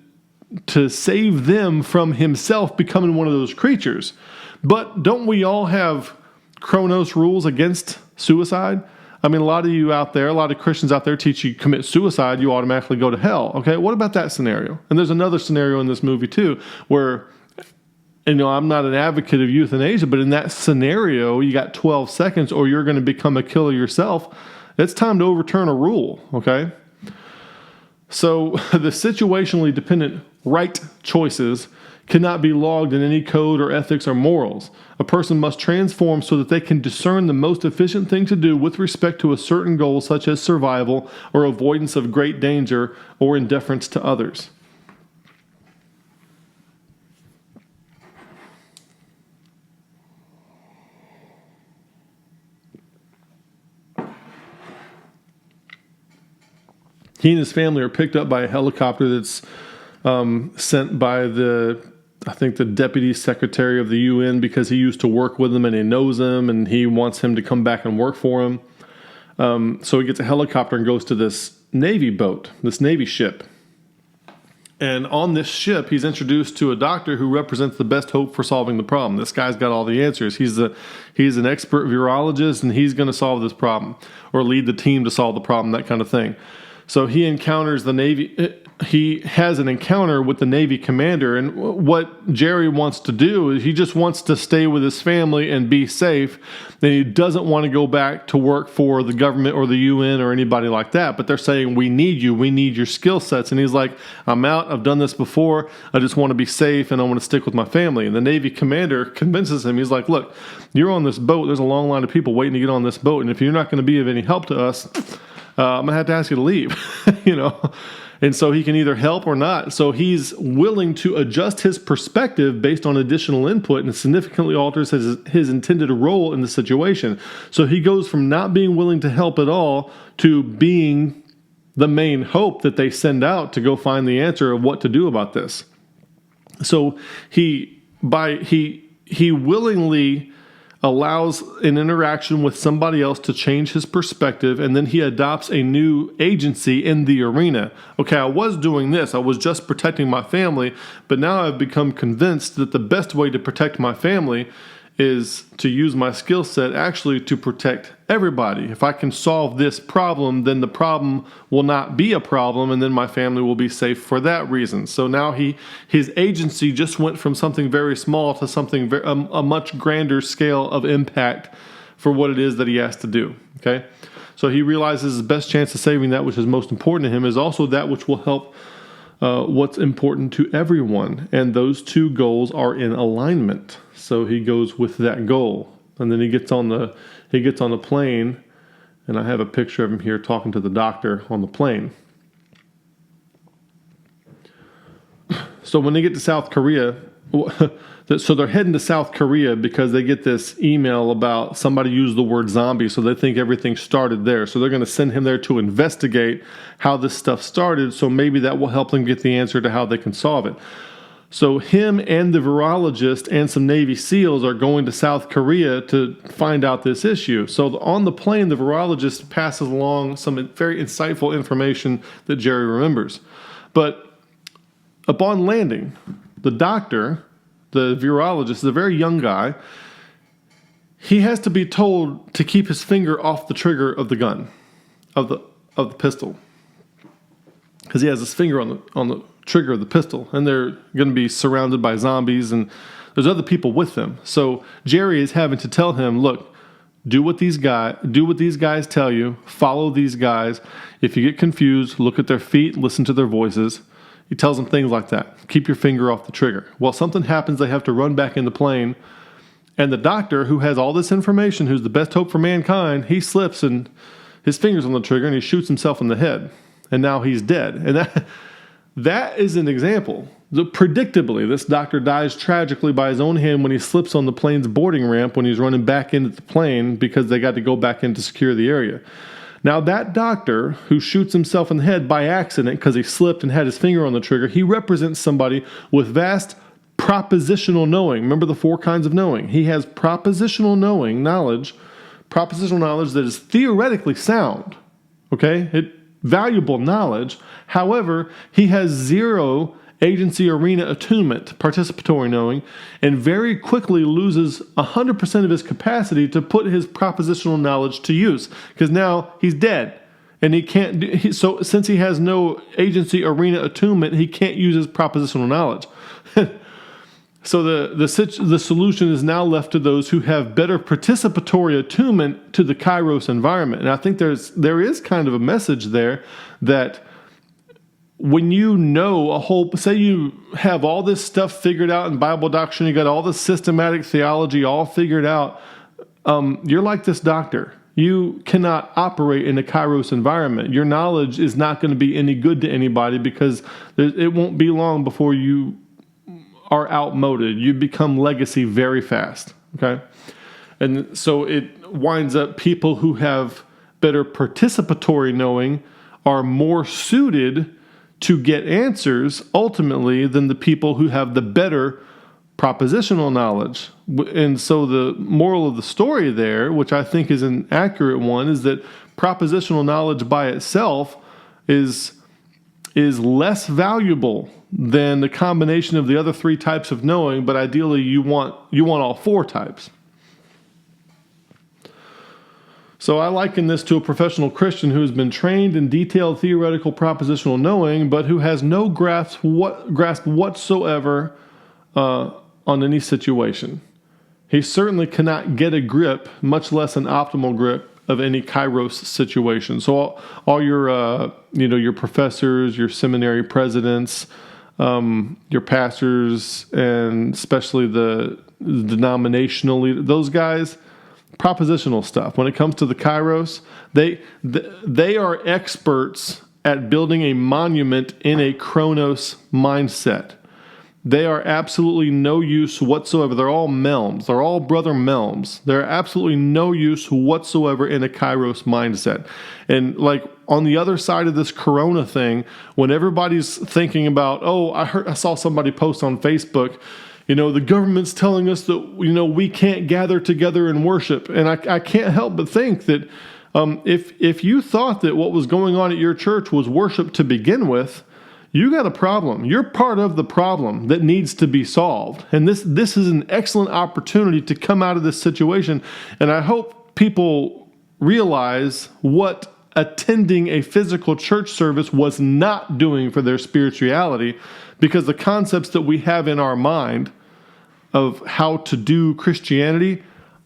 save them from himself becoming one of those creatures. But don't we all have Chronos rules against suicide? I mean, a lot of you out there, a lot of Christians out there teach you commit suicide, you automatically go to hell. Okay, what about that scenario? And there's another scenario in this movie too, where, I'm not an advocate of euthanasia, but in that scenario, you got 12 seconds or you're going to become a killer yourself. It's time to overturn a rule, okay? So the situationally dependent right choices cannot be logged in any code or ethics or morals. A person must transform so that they can discern the most efficient thing to do with respect to a certain goal, such as survival or avoidance of great danger or indifference to others. He and his family are picked up by a helicopter that's sent by the Deputy Secretary of the UN, because he used to work with him and he knows him and he wants him to come back and work for him. So he gets a helicopter and goes to this Navy boat, this Navy ship. And on this ship, he's introduced to a doctor who represents the best hope for solving the problem. This guy's got all the answers. He's an expert virologist, and he's going to solve this problem or lead the team to solve the problem, that kind of thing. So he encounters the Navy. He has an encounter with the Navy commander, and what Jerry wants to do is he just wants to stay with his family and be safe. And he doesn't want to go back to work for the government or the UN or anybody like that. But they're saying, we need you. We need your skill sets. And he's like, I'm out. I've done this before. I just want to be safe, and I want to stick with my family. And the Navy commander convinces him. He's like, look, you're on this boat. There's a long line of people waiting to get on this boat. And if you're not going to be of any help to us, I'm going to have to ask you to leave, And so he can either help or not. So he's willing to adjust his perspective based on additional input, and significantly alters his intended role in the situation. So he goes from not being willing to help at all to being the main hope that they send out to go find the answer of what to do about this. So he willingly allows an interaction with somebody else to change his perspective, and then he adopts a new agency in the arena. Okay, I was doing this. I was just protecting my family, but now I've become convinced that the best way to protect my family is to use my skill set actually to protect everybody. If I can solve this problem, then the problem will not be a problem, and then my family will be safe for that reason. So now his agency just went from something very small to something a much grander scale of impact for what it is that he has to do. Okay, so he realizes his best chance of saving that which is most important to him is also that which will help what's important to everyone. And those two goals are in alignment. So he goes with that goal. And then he gets on the plane, and I have a picture of him here talking to the doctor on the plane. So when they get to South Korea, so they're heading to South Korea because they get this email about somebody used the word zombie, so they think everything started there. So they're going to send him there to investigate how this stuff started, so maybe that will help them get the answer to how they can solve it. So him and the virologist and some Navy SEALs are going to South Korea to find out this issue. So on the plane, the virologist passes along some very insightful information that Jerry remembers. But upon landing, the doctor, the virologist, is a very young guy. He has to be told to keep his finger off the trigger of the gun, of the pistol, because he has his finger on the trigger of the pistol, and they're going to be surrounded by zombies, and there's other people with them. So Jerry is having to tell him, look, do what these guys tell you, follow these guys. If you get confused, look at their feet, listen to their voices. He tells them things like that. Keep your finger off the trigger. Well, something happens, they have to run back in the plane, and the doctor, who has all this information, who's the best hope for mankind, he slips and his finger's on the trigger, and he shoots himself in the head, and now he's dead. And that is an example. Predictably, this doctor dies tragically by his own hand when he slips on the plane's boarding ramp when he's running back into the plane because they got to go back in to secure the area. Now, that doctor who shoots himself in the head by accident because he slipped and had his finger on the trigger, he represents somebody with vast propositional knowing. Remember the 4 kinds of knowing. He has propositional knowledge that is theoretically sound, okay? Valuable knowledge. However, he has zero agency arena attunement, participatory knowing, and very quickly loses 100% of his capacity to put his propositional knowledge to use, because now he's dead, and he can't. So since he has no agency arena attunement, he can't use his propositional knowledge. So the solution is now left to those who have better participatory attunement to the Kairos environment. And I think there is kind of a message there that when you know say you have all this stuff figured out in Bible doctrine, you got all this systematic theology all figured out, you're like this doctor. You cannot operate in a Kairos environment. Your knowledge is not going to be any good to anybody because it won't be long before you are outmoded. You become legacy very fast, okay? And so it winds up people who have better participatory knowing are more suited to get answers ultimately than the people who have the better propositional knowledge. And so the moral of the story there, which I think is an accurate one, is that propositional knowledge by itself is less valuable than the combination of the other 3 types of knowing, but ideally you want all 4 types. So I liken this to a professional Christian who has been trained in detailed theoretical propositional knowing, but who has no grasp whatsoever on any situation. He certainly cannot get a grip, much less an optimal grip, of any Kairos situation. So all your your professors, your seminary presidents, your pastors, and especially the denominational leaders, those guys, propositional stuff. When it comes to the Kairos, they are experts at building a monument in a Chronos mindset. They are absolutely no use whatsoever. They're all Melms. They're all brother Melms. They're absolutely no use whatsoever in a Kairos mindset. And like on the other side of this Corona thing, when everybody's thinking about, I saw somebody post on Facebook, the government's telling us that, we can't gather together and worship. And I can't help but think that if you thought that what was going on at your church was worship to begin with, you got a problem. You're part of the problem that needs to be solved. And this is an excellent opportunity to come out of this situation. And I hope people realize what attending a physical church service was not doing for their spirituality, because the concepts that we have in our mind of how to do Christianity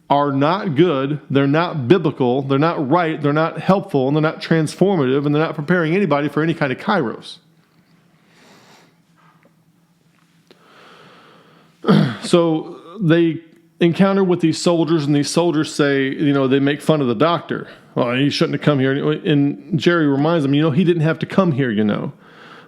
are not good, they're not biblical, they're not right, they're not helpful, and they're not transformative, and they're not preparing anybody for any kind of Kairos. So they encounter with these soldiers, and these soldiers say, they make fun of the doctor. Well, he shouldn't have come here. And Jerry reminds them, he didn't have to come here,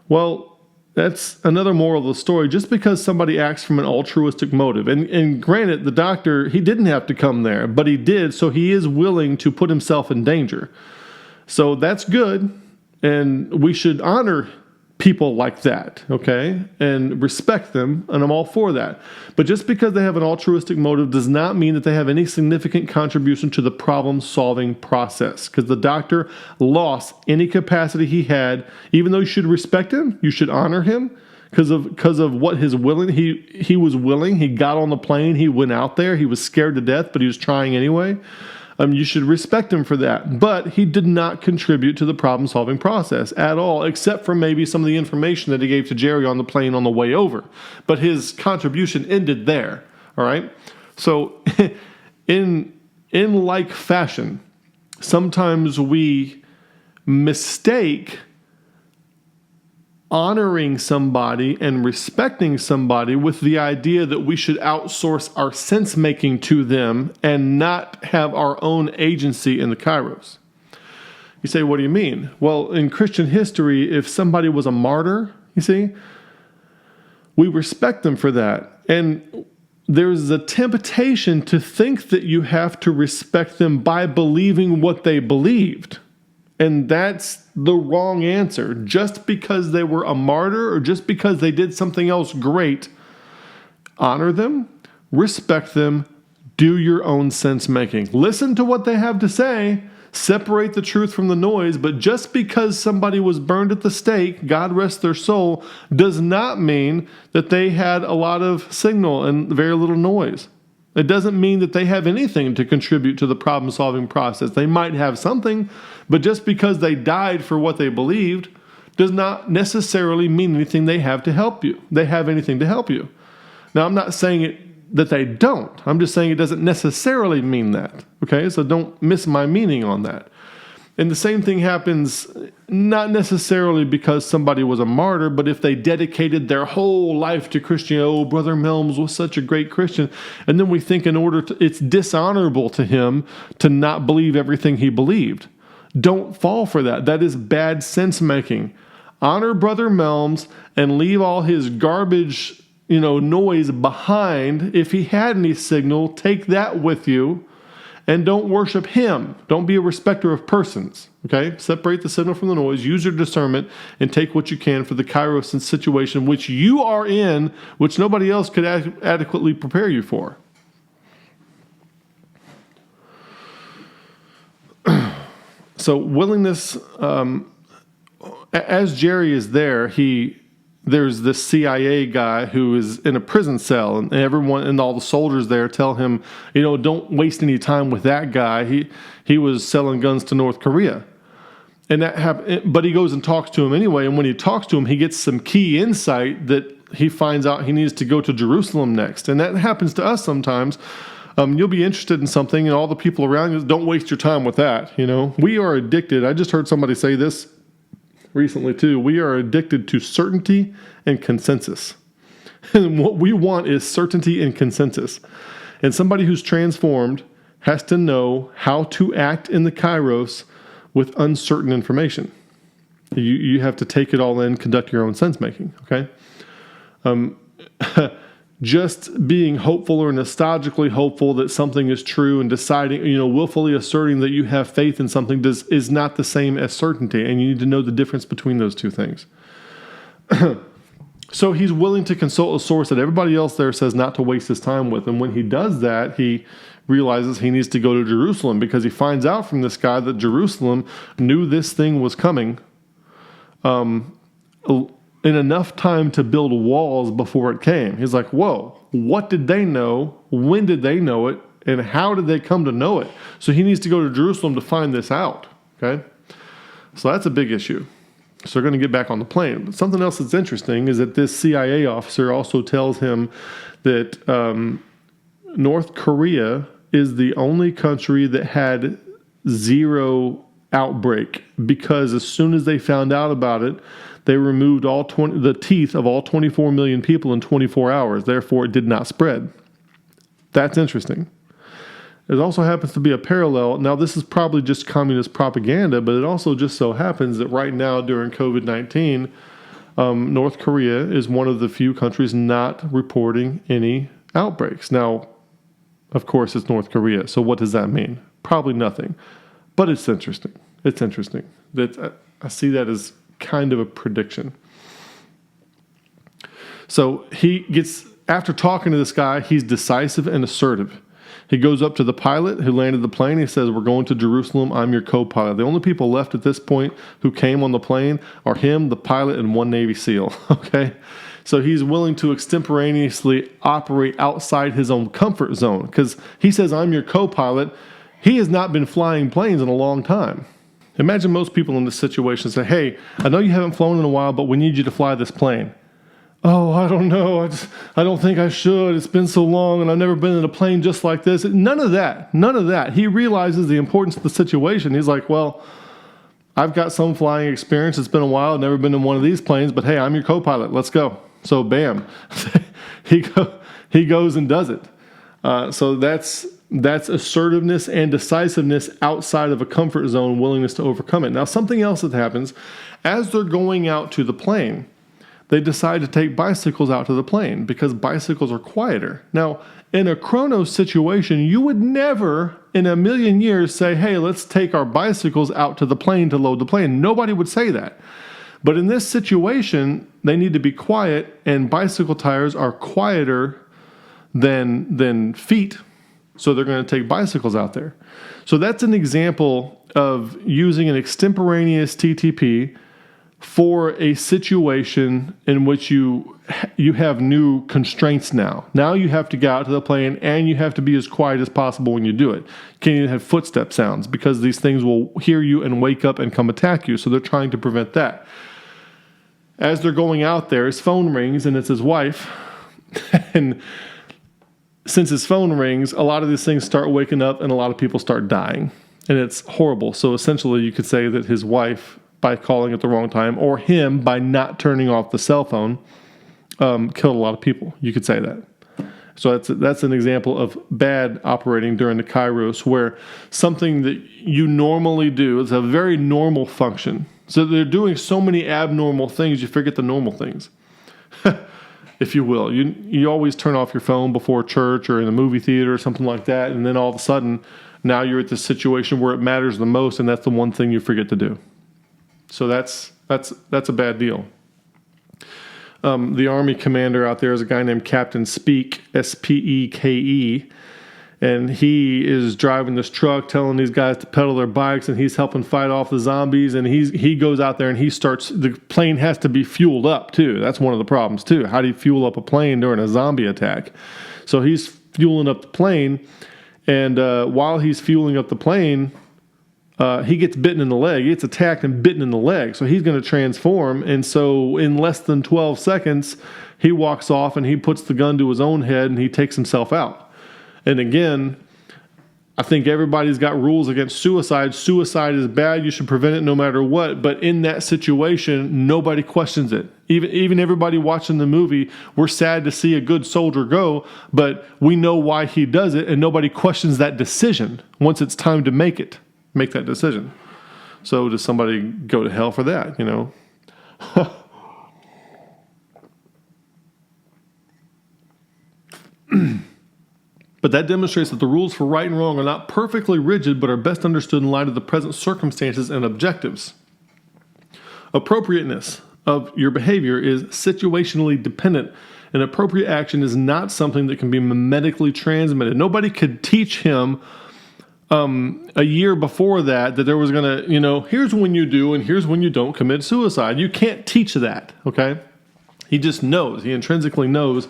Well, that's another moral of the story. Just because somebody acts from an altruistic motive, and granted, the doctor, he didn't have to come there, but he did, so he is willing to put himself in danger. So that's good, and we should honor people like that, okay, and respect them, and I'm all for that. But just because they have an altruistic motive does not mean that they have any significant contribution to the problem-solving process, because the doctor lost any capacity he had. Even though you should respect him, you should honor him because of what his willing. He was willing. He got on the plane. He went out there. He was scared to death, but he was trying anyway. You should respect him for that. But he did not contribute to the problem-solving process at all, except for maybe some of the information that he gave to Jerry on the plane on the way over. But his contribution ended there, all right? So in like fashion, sometimes we mistake honoring somebody and respecting somebody with the idea that we should outsource our sense-making to them and not have our own agency in the Kairos. You say, what do you mean? Well, in Christian history, if somebody was a martyr, we respect them for that. And there's a temptation to think that you have to respect them by believing what they believed. And that's the wrong answer. Just because they were a martyr or just because they did something else great, honor them, respect them, do your own sense-making. Listen to what they have to say, separate the truth from the noise, but just because somebody was burned at the stake, God rest their soul, does not mean that they had a lot of signal and very little noise. It doesn't mean that they have anything to contribute to the problem-solving process. They might have something, but just because they died for what they believed does not necessarily mean anything they have to help you. They have anything to help you. Now, I'm not saying that they don't. I'm just saying it doesn't necessarily mean that. Okay, so don't miss my meaning on that. And the same thing happens not necessarily because somebody was a martyr, but if they dedicated their whole life to Christianity. Brother Melms was such a great Christian. And then we think it's dishonorable to him to not believe everything he believed. Don't fall for that. That is bad sense-making. Honor Brother Melms and leave all his garbage, noise behind. If he had any signal, take that with you. And don't worship him. Don't be a respecter of persons. Okay? Separate the signal from the noise. Use your discernment and take what you can for the Kairos and situation which you are in, which nobody else could adequately prepare you for. So willingness, as Jerry is there, there's this CIA guy who is in a prison cell, and everyone and all the soldiers there tell him, don't waste any time with that guy. He was selling guns to North Korea. And that happened, but he goes and talks to him anyway, and when he talks to him, he gets some key insight that he finds out he needs to go to Jerusalem next. And that happens to us sometimes. You'll be interested in something, and all the people around you, don't waste your time with that. We are addicted. I just heard somebody say this recently too. We are addicted to certainty and consensus. And what we want is certainty and consensus. And somebody who's transformed has to know how to act in the Kairos with uncertain information. You have to take it all in, conduct your own sense-making, okay? Just being hopeful or nostalgically hopeful that something is true and deciding, willfully asserting that you have faith in something is not the same as certainty, and you need to know the difference between those two things. So he's willing to consult a source that everybody else there says not to waste his time with, and when he does that, he realizes he needs to go to Jerusalem because he finds out from this guy that Jerusalem knew this thing was coming in enough time to build walls before it came. He's like, whoa, what did they know? When did they know it? And how did they come to know it? So he needs to go to Jerusalem to find this out, okay? So that's a big issue. So they're going to get back on the plane. But something else that's interesting is that this CIA officer also tells him that North Korea is the only country that had zero outbreak because as soon as they found out about it, they removed the teeth of all 24 million people in 24 hours. Therefore, it did not spread. That's interesting. It also happens to be a parallel. Now, this is probably just communist propaganda, but it also just so happens that right now during COVID-19, North Korea is one of the few countries not reporting any outbreaks. Now, of course, it's North Korea. So what does that mean? Probably nothing. But it's interesting. It's interesting. I see that as kind of a prediction. So after talking to this guy, he's decisive and assertive. He goes up to the pilot who landed the plane. He says, "We're going to Jerusalem. I'm your co-pilot." The only people left at this point who came on the plane are him, the pilot, and one Navy SEAL. Okay? So he's willing to extemporaneously operate outside his own comfort zone because he says, "I'm your co-pilot." He has not been flying planes in a long time. Imagine most people in this situation say, "Hey, I know you haven't flown in a while, but we need you to fly this plane." "Oh, I don't know. I don't think I should. It's been so long and I've never been in a plane just like this." None of that. None of that. He realizes the importance of the situation. He's like, "Well, I've got some flying experience. It's been a while. I've never been in one of these planes, but hey, I'm your co-pilot. Let's go." So bam, he goes and does it. So that's assertiveness and decisiveness outside of a comfort zone, willingness to overcome it. Now, something else that happens, as they're going out to the plane, they decide to take bicycles out to the plane because bicycles are quieter. Now, in a Chronos situation, you would never in a million years say, "Hey, let's take our bicycles out to the plane to load the plane." Nobody would say that. But in this situation, they need to be quiet, and bicycle tires are quieter than feet. So they're going to take bicycles out there. So that's an example of using an extemporaneous TTP for a situation in which you have new constraints now. Now you have to get out to the plane and you have to be as quiet as possible when you do it. You can't even have footstep sounds because these things will hear you and wake up and come attack you. So they're trying to prevent that. As they're going out there, his phone rings and it's his wife. And since his phone rings, a lot of these things start waking up and a lot of people start dying. And it's horrible. So essentially you could say that his wife, by calling at the wrong time, or him by not turning off the cell phone, killed a lot of people. You could say that. So that's an example of bad operating during the Kairos, where something that you normally do is a very normal function. So they're doing so many abnormal things, you forget the normal things, if you will. You always turn off your phone before church or in a movie theater or something like that, and then all of a sudden, now you're at this situation where it matters the most, and that's the one thing you forget to do. So that's a bad deal. The Army commander out there is a guy named Captain Speak, Speke, and he is driving this truck, telling these guys to pedal their bikes, and he's helping fight off the zombies. And he goes out there and the plane has to be fueled up too. That's one of the problems too. How do you fuel up a plane during a zombie attack? So he's fueling up the plane, and while he's fueling up the plane, he gets bitten in the leg. He gets attacked and bitten in the leg. So he's going to transform. And so in less than 12 seconds, he walks off and he puts the gun to his own head and he takes himself out. And again, I think everybody's got rules against suicide. Suicide is bad. You should prevent it no matter what. But in that situation, nobody questions it. Even everybody watching the movie, we're sad to see a good soldier go, but we know why he does it, and nobody questions that decision once it's time to make that decision. So does somebody go to hell for that, you know? But that demonstrates that the rules for right and wrong are not perfectly rigid, but are best understood in light of the present circumstances and objectives. Appropriateness of your behavior is situationally dependent. An appropriate action is not something that can be mimetically transmitted. Nobody could teach him a year before that there was going to, here's when you do and here's when you don't commit suicide. You can't teach that, okay? He just knows. He intrinsically knows.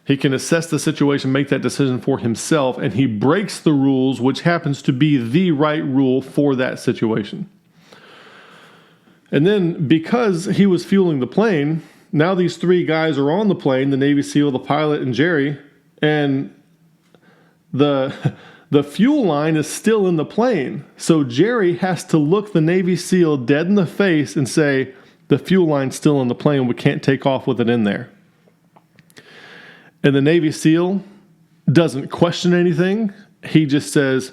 He can assess the situation, make that decision for himself, and he breaks the rules, which happens to be the right rule for that situation. And then because he was fueling the plane, now these three guys are on the plane, the Navy SEAL, the pilot, and Jerry, and the The fuel line is still in the plane. So Jerry has to look the Navy SEAL dead in the face and say, the fuel line's still in the plane. We can't take off with it in there. And the Navy SEAL doesn't question anything. He just says,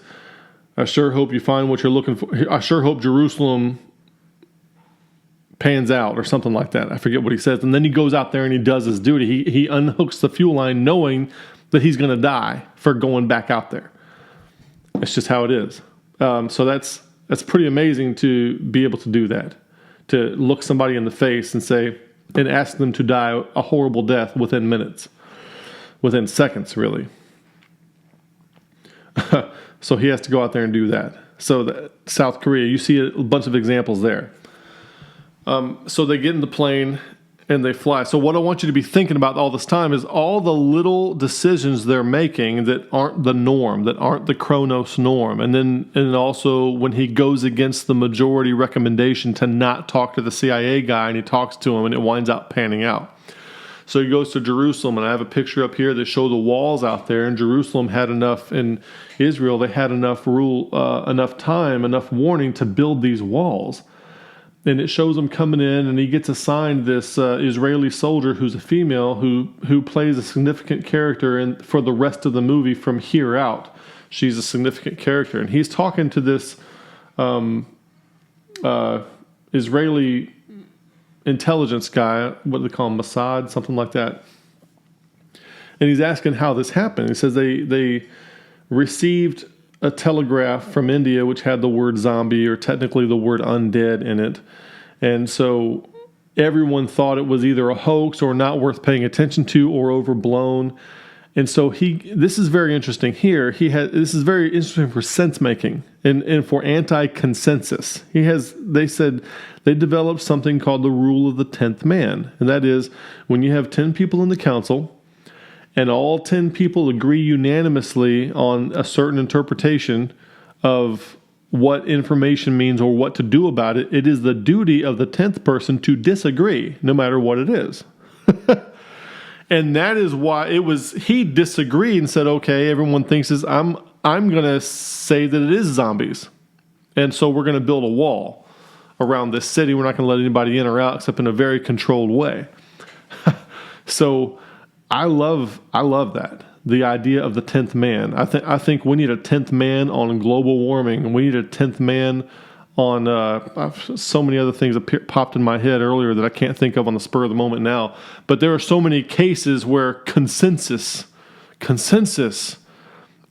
I sure hope you find what you're looking for. I sure hope Jerusalem pans out or something like that. I forget what he says. And then he goes out there and he does his duty. He unhooks the fuel line knowing that he's going to die for going back out there. It's just how it is. So that's pretty amazing to be able to do that, to look somebody in the face and say, and ask them to die a horrible death within minutes, within seconds, really. So he has to go out there and do that. So South Korea, you see a bunch of examples there. So they get in the plane and they fly. So what I want you to be thinking about all this time is all the little decisions they're making that aren't the norm, that aren't the Chronos norm. And also when he goes against the majority recommendation to not talk to the CIA guy and he talks to him and it winds up panning out. So he goes to Jerusalem, and I have a picture up here that shows the walls out there. And Jerusalem had enough, in Israel, they had enough time, enough warning to build these walls. And it shows him coming in, and he gets assigned this Israeli soldier who's a female who plays a significant character for the rest of the movie from here out. She's a significant character. And he's talking to this Israeli intelligence guy, what do they call him, Mossad, something like that. And he's asking how this happened. He says they received a telegraph from India which had the word zombie, or technically the word undead, in it. And so everyone thought it was either a hoax or not worth paying attention to or overblown. And so this is very interesting here. This is very interesting for sense making and for anti-consensus. They said they developed something called the rule of the 10th man. And that is when you have 10 people in the council and all 10 people agree unanimously on a certain interpretation of what information means or what to do about it, it is the duty of the 10th person to disagree, no matter what it is. And that is why he disagreed and said, okay, everyone thinks I'm going to say that it is zombies. And so we're going to build a wall around this city. We're not going to let anybody in or out except in a very controlled way. So I love that. The idea of the 10th man. I think we need a 10th man on global warming, and we need a 10th man on so many other things that popped in my head earlier that I can't think of on the spur of the moment now. But there are so many cases where consensus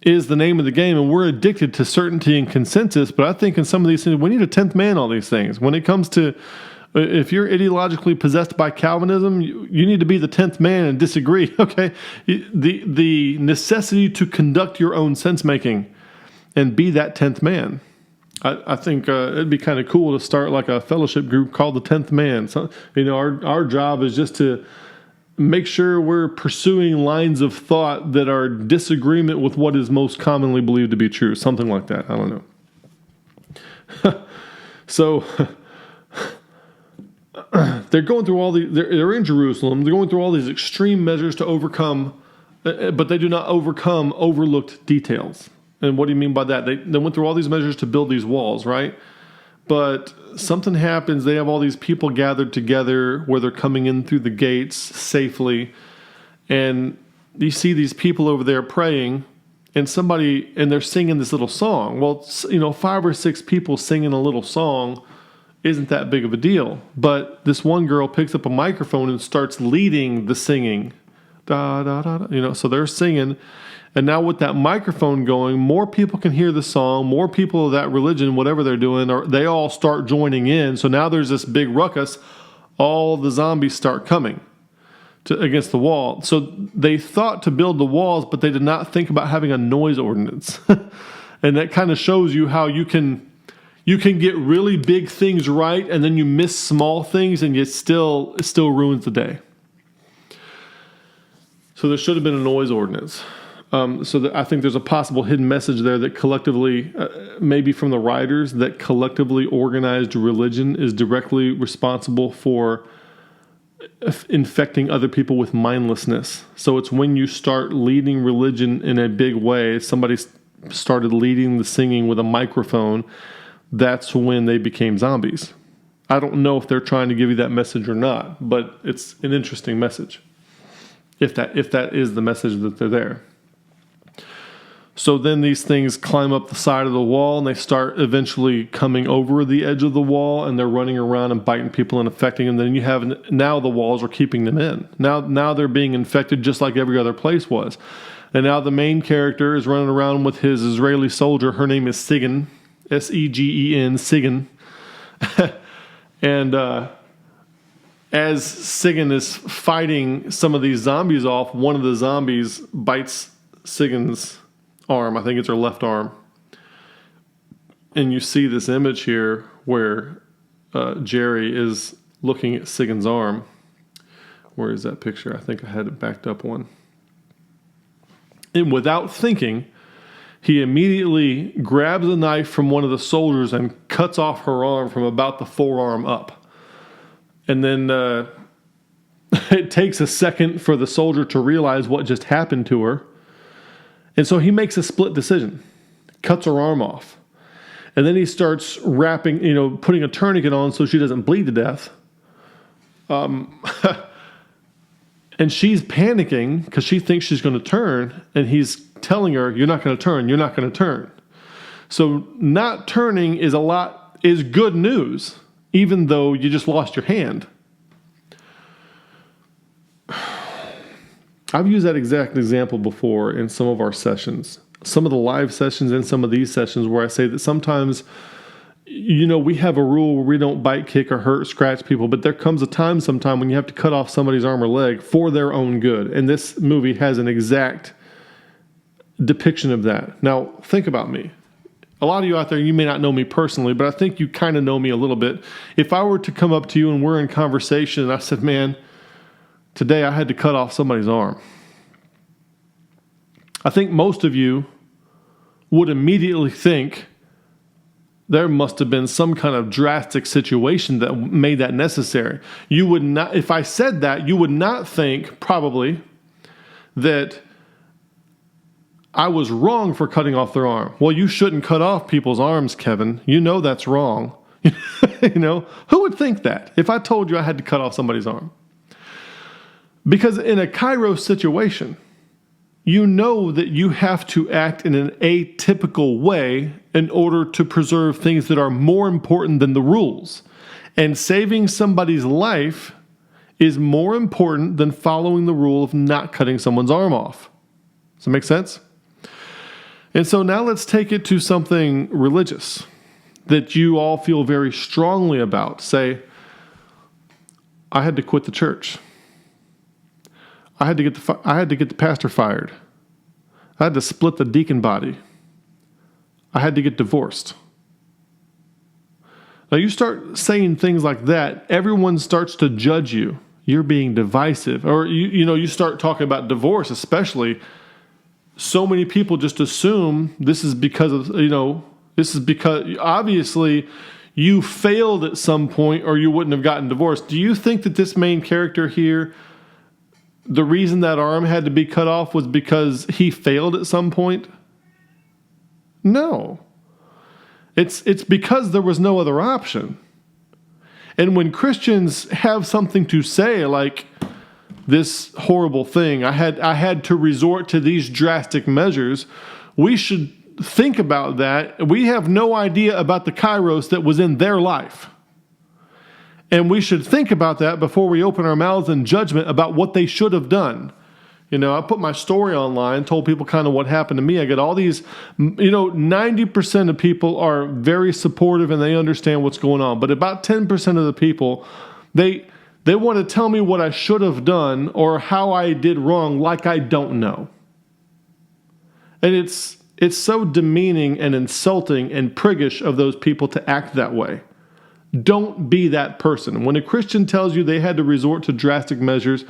is the name of the game, and we're addicted to certainty and consensus. But I think in some of these things, we need a 10th man on these things. When it comes to, if you're ideologically possessed by Calvinism, you need to be the 10th man and disagree. Okay, the necessity to conduct your own sense making and be that 10th man. I think it'd be kind of cool to start like a fellowship group called the 10th Man. So, our job is just to make sure we're pursuing lines of thought that are disagreement with what is most commonly believed to be true. Something like that. I don't know. So they're going through they're in Jerusalem. They're going through all these extreme measures to overcome, but they do not overcome overlooked details. And what do you mean by that? They went through all these measures to build these walls, right? But something happens. They have all these people gathered together where they're coming in through the gates safely. And you see these people over there praying, and they're singing this little song. Well, 5 or 6 people singing a little song isn't that big of a deal. But this one girl picks up a microphone and starts leading the singing. Da, da, da, da. So they're singing. And now with that microphone going, more people can hear the song, more people of that religion, whatever they're doing, they all start joining in. So now there's this big ruckus. All the zombies start coming against the wall. So they thought to build the walls, but they did not think about having a noise ordinance. And that kind of shows you how you can get really big things right, and then you miss small things, and it still ruins the day. So there should have been a noise ordinance. I think there's a possible hidden message there that collectively, maybe from the writers, that collectively organized religion is directly responsible for infecting other people with mindlessness. So it's when you start leading religion in a big way, somebody started leading the singing with a microphone, that's when they became zombies. I don't know if they're trying to give you that message or not, but it's an interesting message. If that is the message that they're there. So then these things climb up the side of the wall, and they start eventually coming over the edge of the wall, and they're running around and biting people and affecting them. Then you have, now the walls are keeping them in. Now they're being infected just like every other place was. And now the main character is running around with his Israeli soldier. Her name is Sigan, S-E-G-E-N, Sigan. And as Sigan is fighting some of these zombies off, one of the zombies bites Sigan's arm. I think it's her left arm. And you see this image here where Jerry is looking at Sigan's arm. Where is that picture? I think I had it backed up one. And without thinking, he immediately grabs a knife from one of the soldiers and cuts off her arm from about the forearm up. And then it takes a second for the soldier to realize what just happened to her. And so he makes a split decision, cuts her arm off. And then he starts wrapping, putting a tourniquet on so she doesn't bleed to death. And she's panicking because she thinks she's going to turn. And he's telling her, you're not going to turn, you're not going to turn. So not turning is good news, even though you just lost your hand. I've used that exact example before in some of our sessions. Some of the live sessions and some of these sessions where I say that sometimes, we have a rule where we don't bite, kick, or hurt, scratch people, but there comes a time sometime when you have to cut off somebody's arm or leg for their own good. And this movie has an exact depiction of that. Now, think about me. A lot of you out there, you may not know me personally, but I think you kind of know me a little bit. If I were to come up to you and we're in conversation and I said, man, today I had to cut off somebody's arm, I think most of you would immediately think there must have been some kind of drastic situation that made that necessary. You would not, if I said that, you would not think probably that I was wrong for cutting off their arm. Well, you shouldn't cut off people's arms, Kevin. You know that's wrong. Who would think that if I told you I had to cut off somebody's arm? Because in a Kairos situation, you know that you have to act in an atypical way in order to preserve things that are more important than the rules. And saving somebody's life is more important than following the rule of not cutting someone's arm off. Does that make sense? And so now let's take it to something religious that you all feel very strongly about. Say, I had to quit the church. I had to get the pastor fired. I had to split the deacon body. I had to get divorced. Now you start saying things like that, everyone starts to judge you. You're being divisive. Or you start talking about divorce, especially. So many people just assume this is because obviously you failed at some point or you wouldn't have gotten divorced. Do you think that this main character here, the reason that arm had to be cut off was because he failed at some point? No. It's because there was no other option. And when Christians have something to say like, this horrible thing, I had to resort to these drastic measures, we should think about that. We have no idea about the Kairos that was in their life. And we should think about that before we open our mouths in judgment about what they should have done. I put my story online, told people kind of what happened to me. I get all these, 90% of people are very supportive and they understand what's going on. But about 10% of the people, they want to tell me what I should have done or how I did wrong like I don't know. And it's so demeaning and insulting and priggish of those people to act that way. Don't be that person. When a Christian tells you they had to resort to drastic measures,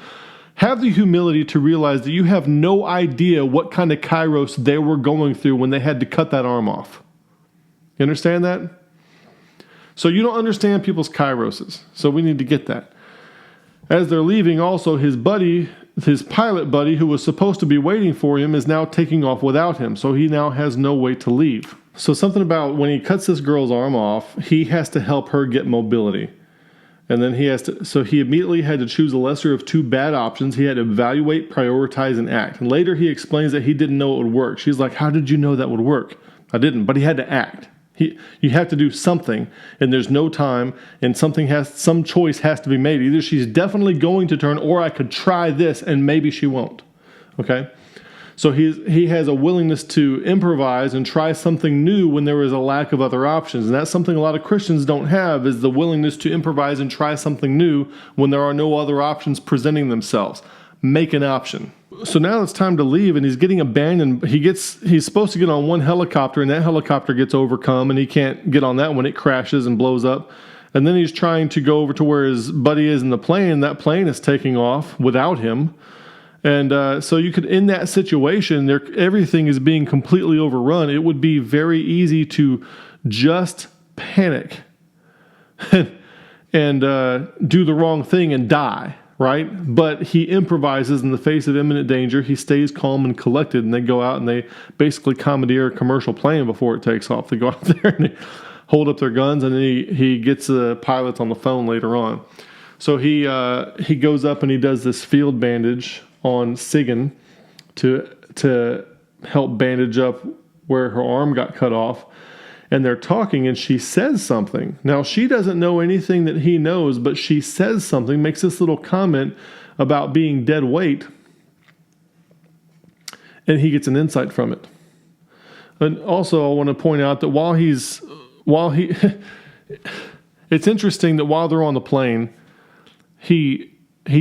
have the humility to realize that you have no idea what kind of Kairos they were going through when they had to cut that arm off. You understand that? So you don't understand people's Kairoses. So we need to get that. As they're leaving, also his pilot buddy, who was supposed to be waiting for him, is now taking off without him. So he now has no way to leave. So something about when he cuts this girl's arm off, he has to help her get mobility. And then he immediately had to choose the lesser of two bad options. He had to evaluate, prioritize, and act. And later he explains that he didn't know it would work. She's like, how did you know that would work? I didn't, but he had to act. You have to do something, and there's no time, and some choice has to be made. Either she's definitely going to turn, or I could try this, and maybe she won't. Okay? So he has a willingness to improvise and try something new when there is a lack of other options. And that's something a lot of Christians don't have, is the willingness to improvise and try something new when there are no other options presenting themselves. Make an option. So now it's time to leave, and he's getting abandoned. He's supposed to get on one helicopter, and that helicopter gets overcome, and he can't get on that when it crashes and blows up. And then he's trying to go over to where his buddy is in the plane, and that plane is taking off without him. And so you could, in that situation, everything is being completely overrun. It would be very easy to just panic and do the wrong thing and die, right? But he improvises in the face of imminent danger. He stays calm and collected, and they go out and they basically commandeer a commercial plane before it takes off. They go out there and they hold up their guns, and then he gets the pilots on the phone later on. So he goes up and he does this field bandage on Sigyn to help bandage up where her arm got cut off. And they're talking, and she says something. Now, she doesn't know anything that he knows, but she says something, makes this little comment about being dead weight, and he gets an insight from it. And also, I want to point out that it's interesting that while they're on the plane, he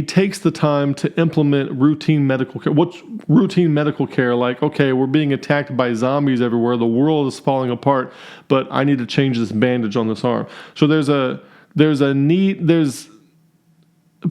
takes the time to implement routine medical care. What's routine medical care? Like, okay, we're being attacked by zombies everywhere. The world is falling apart, but I need to change this bandage on this arm. So there's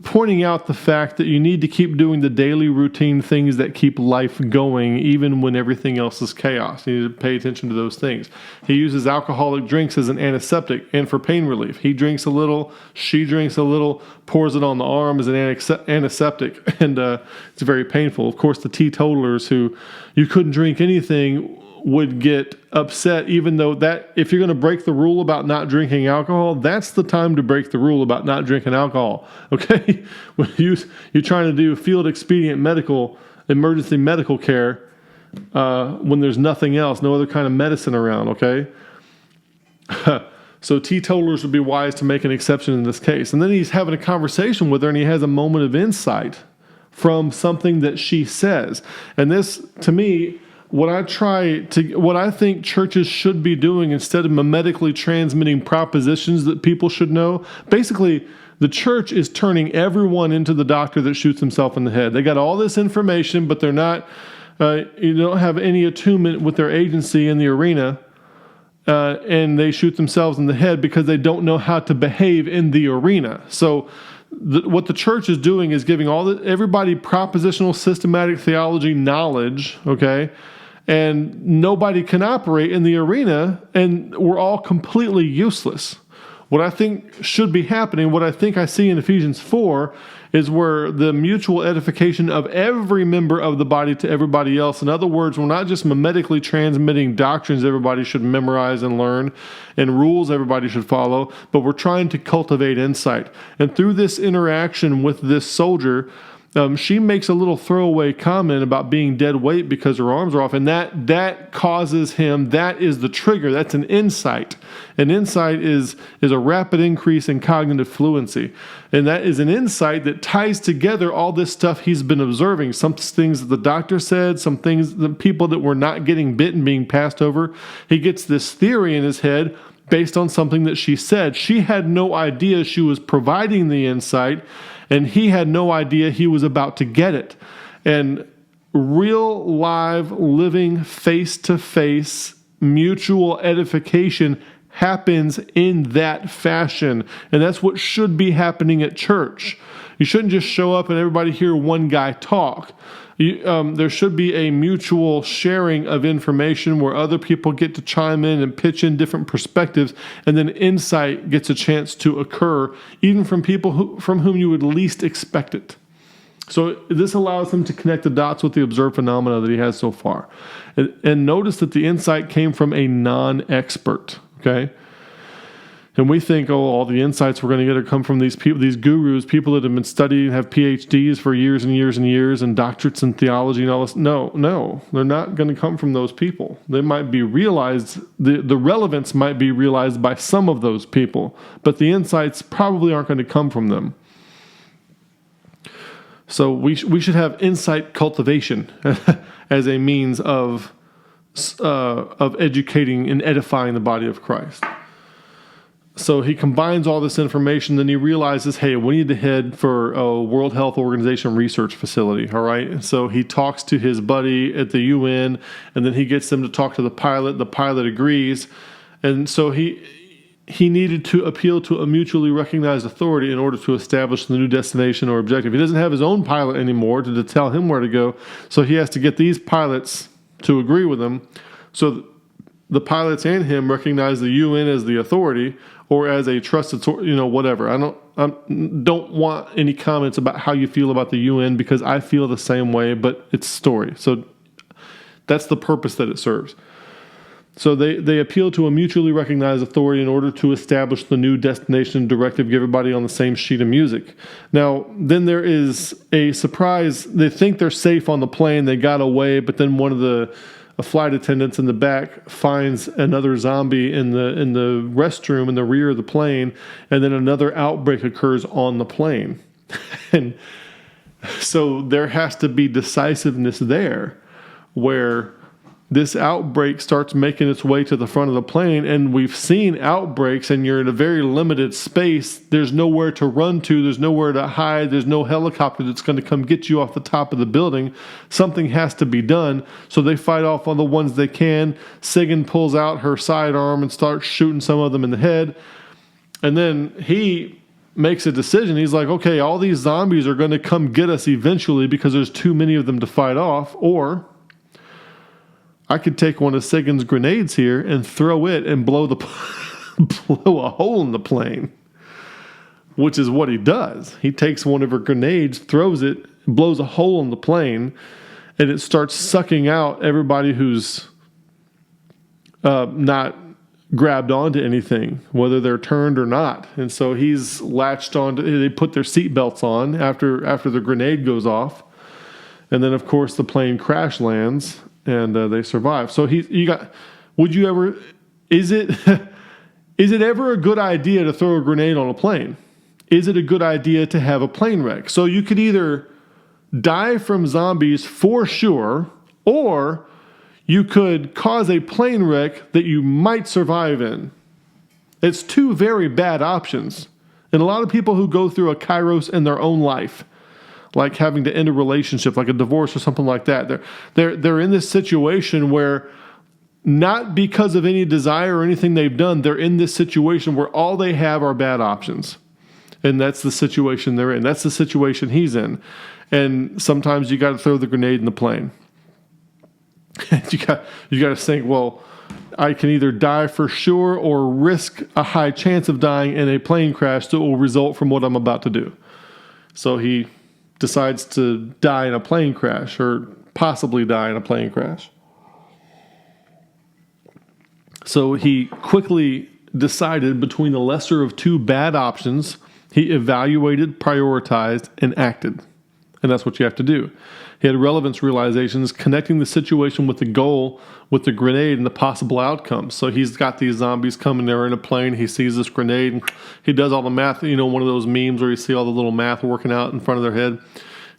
pointing out the fact that you need to keep doing the daily routine things that keep life going, even when everything else is chaos. You need to pay attention to those things. He uses alcoholic drinks as an antiseptic and for pain relief. He drinks a little, she drinks a little, pours it on the arm as an antiseptic, and it's very painful. Of course, the teetotalers who you couldn't drink anything would get upset, even though that if you're going to break the rule about not drinking alcohol, that's the time to break the rule about not drinking alcohol. Okay, when you're trying to do field expedient emergency medical care when there's nothing else, no other kind of medicine around. Okay, so teetotalers would be wise to make an exception in this case. And then he's having a conversation with her, and he has a moment of insight from something that she says. And this, to me, what I think churches should be doing, instead of mimetically transmitting propositions that people should know, basically the church is turning everyone into the doctor that shoots himself in the head. They got all this information, but they're not, you don't have any attunement with their agency in the arena, and they shoot themselves in the head because they don't know how to behave in the arena. So what the church is doing is giving everybody propositional systematic theology knowledge, okay? And nobody can operate in the arena, and we're all completely useless. What I think should be happening, what I think I see in Ephesians 4, is where the mutual edification of every member of the body to everybody else. In other words, we're not just mimetically transmitting doctrines everybody should memorize and learn and rules everybody should follow, but we're trying to cultivate insight. And through this interaction with this soldier, she makes a little throwaway comment about being dead weight because her arms are off, and that causes him, that is the trigger, that's an insight. An insight is a rapid increase in cognitive fluency, and that is an insight that ties together all this stuff he's been observing, some things that the doctor said, some things, the people that were not getting bitten being passed over. He gets this theory in his head based on something that she said. She had no idea she was providing the insight, and he had no idea he was about to get it. And real, live, living, face-to-face mutual edification happens in that fashion. And that's what should be happening at church. You shouldn't just show up and everybody hear one guy talk. There should be a mutual sharing of information where other people get to chime in and pitch in different perspectives, and then insight gets a chance to occur, even from people from whom you would least expect it. So this allows him to connect the dots with the observed phenomena that he has so far. And notice that the insight came from a non-expert, okay? And we think, all the insights we're going to get are come from these people, these gurus, people that have been studying, have PhDs for years and years and years, and doctorates in theology and all this. No, they're not going to come from those people. They might be realized, the relevance might be realized by some of those people, but the insights probably aren't going to come from them. So we should have insight cultivation as a means of educating and edifying the body of Christ. So he combines all this information, then he realizes, hey, we need to head for a World Health Organization research facility, all right? So he talks to his buddy at the UN, and then he gets them to talk to the pilot. The pilot agrees. And so he needed to appeal to a mutually recognized authority in order to establish the new destination or objective. He doesn't have his own pilot anymore to tell him where to go, so he has to get these pilots to agree with him. So the pilots and him recognize the UN as the authority or as a trusted source, whatever. I don't want any comments about how you feel about the UN, because I feel the same way, but it's story. So that's the purpose that it serves. So they appeal to a mutually recognized authority in order to establish the new destination directive, get everybody on the same sheet of music. Now, then there is a surprise. They think they're safe on the plane. They got away, but then one of the flight attendants in the back finds another zombie in the restroom in the rear of the plane, and then another outbreak occurs on the plane. And so there has to be decisiveness there, where this outbreak starts making its way to the front of the plane, and we've seen outbreaks, and you're in a very limited space. There's nowhere to run to. There's nowhere to hide. There's no helicopter that's going to come get you off the top of the building. Something has to be done, so they fight off on the ones they can. Sigyn pulls out her sidearm and starts shooting some of them in the head, and then he makes a decision. He's like, okay, all these zombies are going to come get us eventually because there's too many of them to fight off, or I could take one of Sigyn's grenades here and throw it and blow a hole in the plane, which is what he does. He takes one of her grenades, throws it, blows a hole in the plane, and it starts sucking out everybody who's not grabbed onto anything, whether they're turned or not. And so he's latched onto. They put their seatbelts on after the grenade goes off, and then of course the plane crash lands. And they survive. So would you ever? Is it ever a good idea to throw a grenade on a plane? Is it a good idea to have a plane wreck? So you could either die from zombies for sure, or you could cause a plane wreck that you might survive in. It's two very bad options, and a lot of people who go through a Kairos in their own life, like having to end a relationship, like a divorce or something like that. They're in this situation where, not because of any desire or anything they've done, they're in this situation where all they have are bad options. And that's the situation they're in. That's the situation he's in. And sometimes you got to throw the grenade in the plane. you got to think, well, I can either die for sure or risk a high chance of dying in a plane crash that will result from what I'm about to do. So he decides to die in a plane crash, or possibly die in a plane crash. So he quickly decided between the lesser of two bad options. He evaluated, prioritized, and acted. And that's what you have to do. He had relevance realizations, connecting the situation with the goal, with the grenade, and the possible outcomes. So he's got these zombies coming there in a plane. He sees this grenade, and he does all the math. One of those memes where you see all the little math working out in front of their head.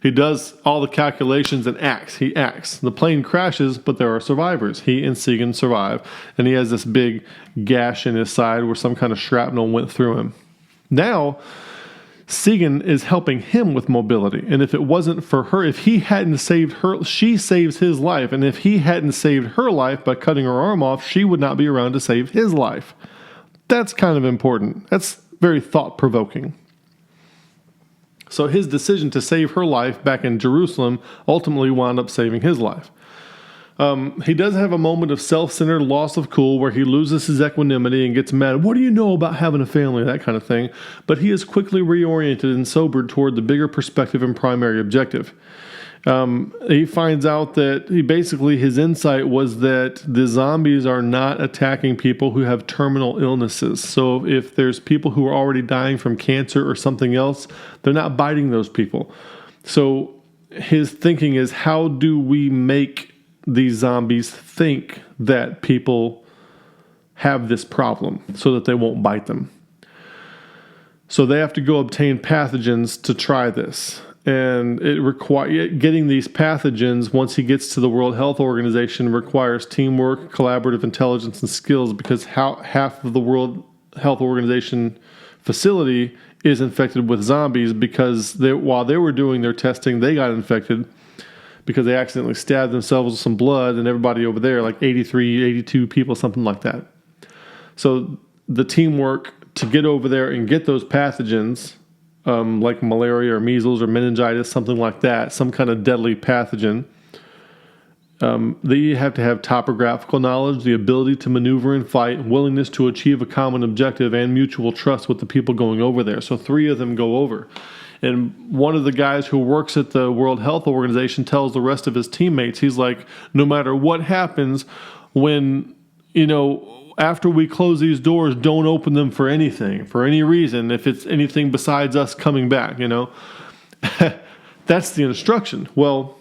He does all the calculations and acts. He acts. The plane crashes, but there are survivors. He and Sigyn survive. And he has this big gash in his side where some kind of shrapnel went through him. Now, Sigyn is helping him with mobility. And if it wasn't for her, if he hadn't saved her, she saves his life. And if he hadn't saved her life by cutting her arm off, she would not be around to save his life. That's kind of important. That's very thought-provoking. So his decision to save her life back in Jerusalem ultimately wound up saving his life. He does have a moment of self-centered loss of cool where he loses his equanimity and gets mad. What do you know about having a family? That kind of thing. But he is quickly reoriented and sobered toward the bigger perspective and primary objective. He finds out that his insight was that the zombies are not attacking people who have terminal illnesses. So if there's people who are already dying from cancer or something else, they're not biting those people. So his thinking is, how do we make these zombies think that people have this problem so that they won't bite them? So they have to go obtain pathogens to try this. And getting these pathogens, once he gets to the World Health Organization, requires teamwork, collaborative intelligence, and skills, because half of the World Health Organization facility is infected with zombies, because while they were doing their testing, they got infected because they accidentally stabbed themselves with some blood, and everybody over there, like 83, 82 people, something like that. So the teamwork to get over there and get those pathogens, like malaria or measles or meningitis, something like that, some kind of deadly pathogen, they have to have topographical knowledge, the ability to maneuver and fight, willingness to achieve a common objective, and mutual trust with the people going over there. So 3 of them go over. And one of the guys who works at the World Health Organization tells the rest of his teammates, he's like, no matter what happens, when, after we close these doors, don't open them for anything, for any reason, if it's anything besides us coming back, That's the instruction. Well,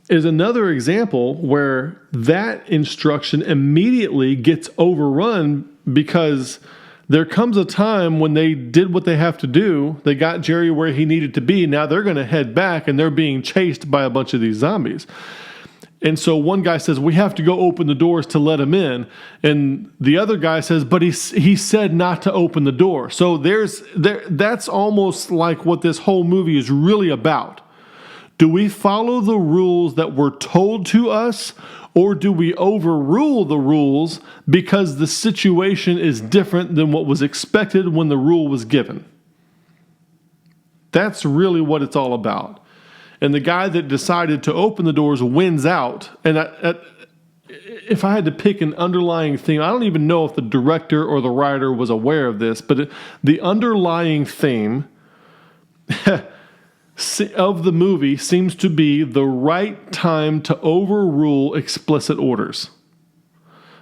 is another example where that instruction immediately gets overrun, because there comes a time when they did what they have to do. They got Jerry where he needed to be. Now they're going to head back, and they're being chased by a bunch of these zombies. And so one guy says, we have to go open the doors to let him in. And the other guy says, but he said not to open the door. So that's almost like what this whole movie is really about. Do we follow the rules that were told to us, or do we overrule the rules because the situation is different than what was expected when the rule was given? That's really what it's all about. And the guy that decided to open the doors wins out. And if I had to pick an underlying theme, I don't even know if the director or the writer was aware of this, but the underlying theme of the movie seems to be the right time to overrule explicit orders.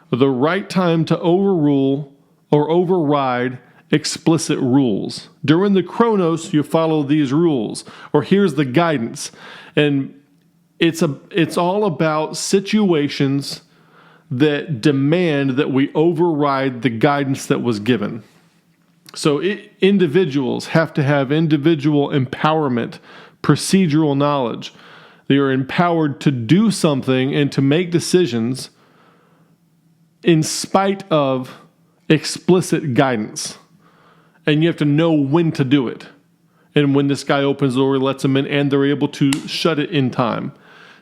The right time to overrule or override explicit rules. During the Chronos, you follow these rules, or here's the guidance. And it's all about situations that demand that we override the guidance that was given. So individuals have to have individual empowerment, procedural knowledge. They are empowered to do something and to make decisions in spite of explicit guidance. And you have to know when to do it. And when this guy opens the door, he lets them in, and they're able to shut it in time.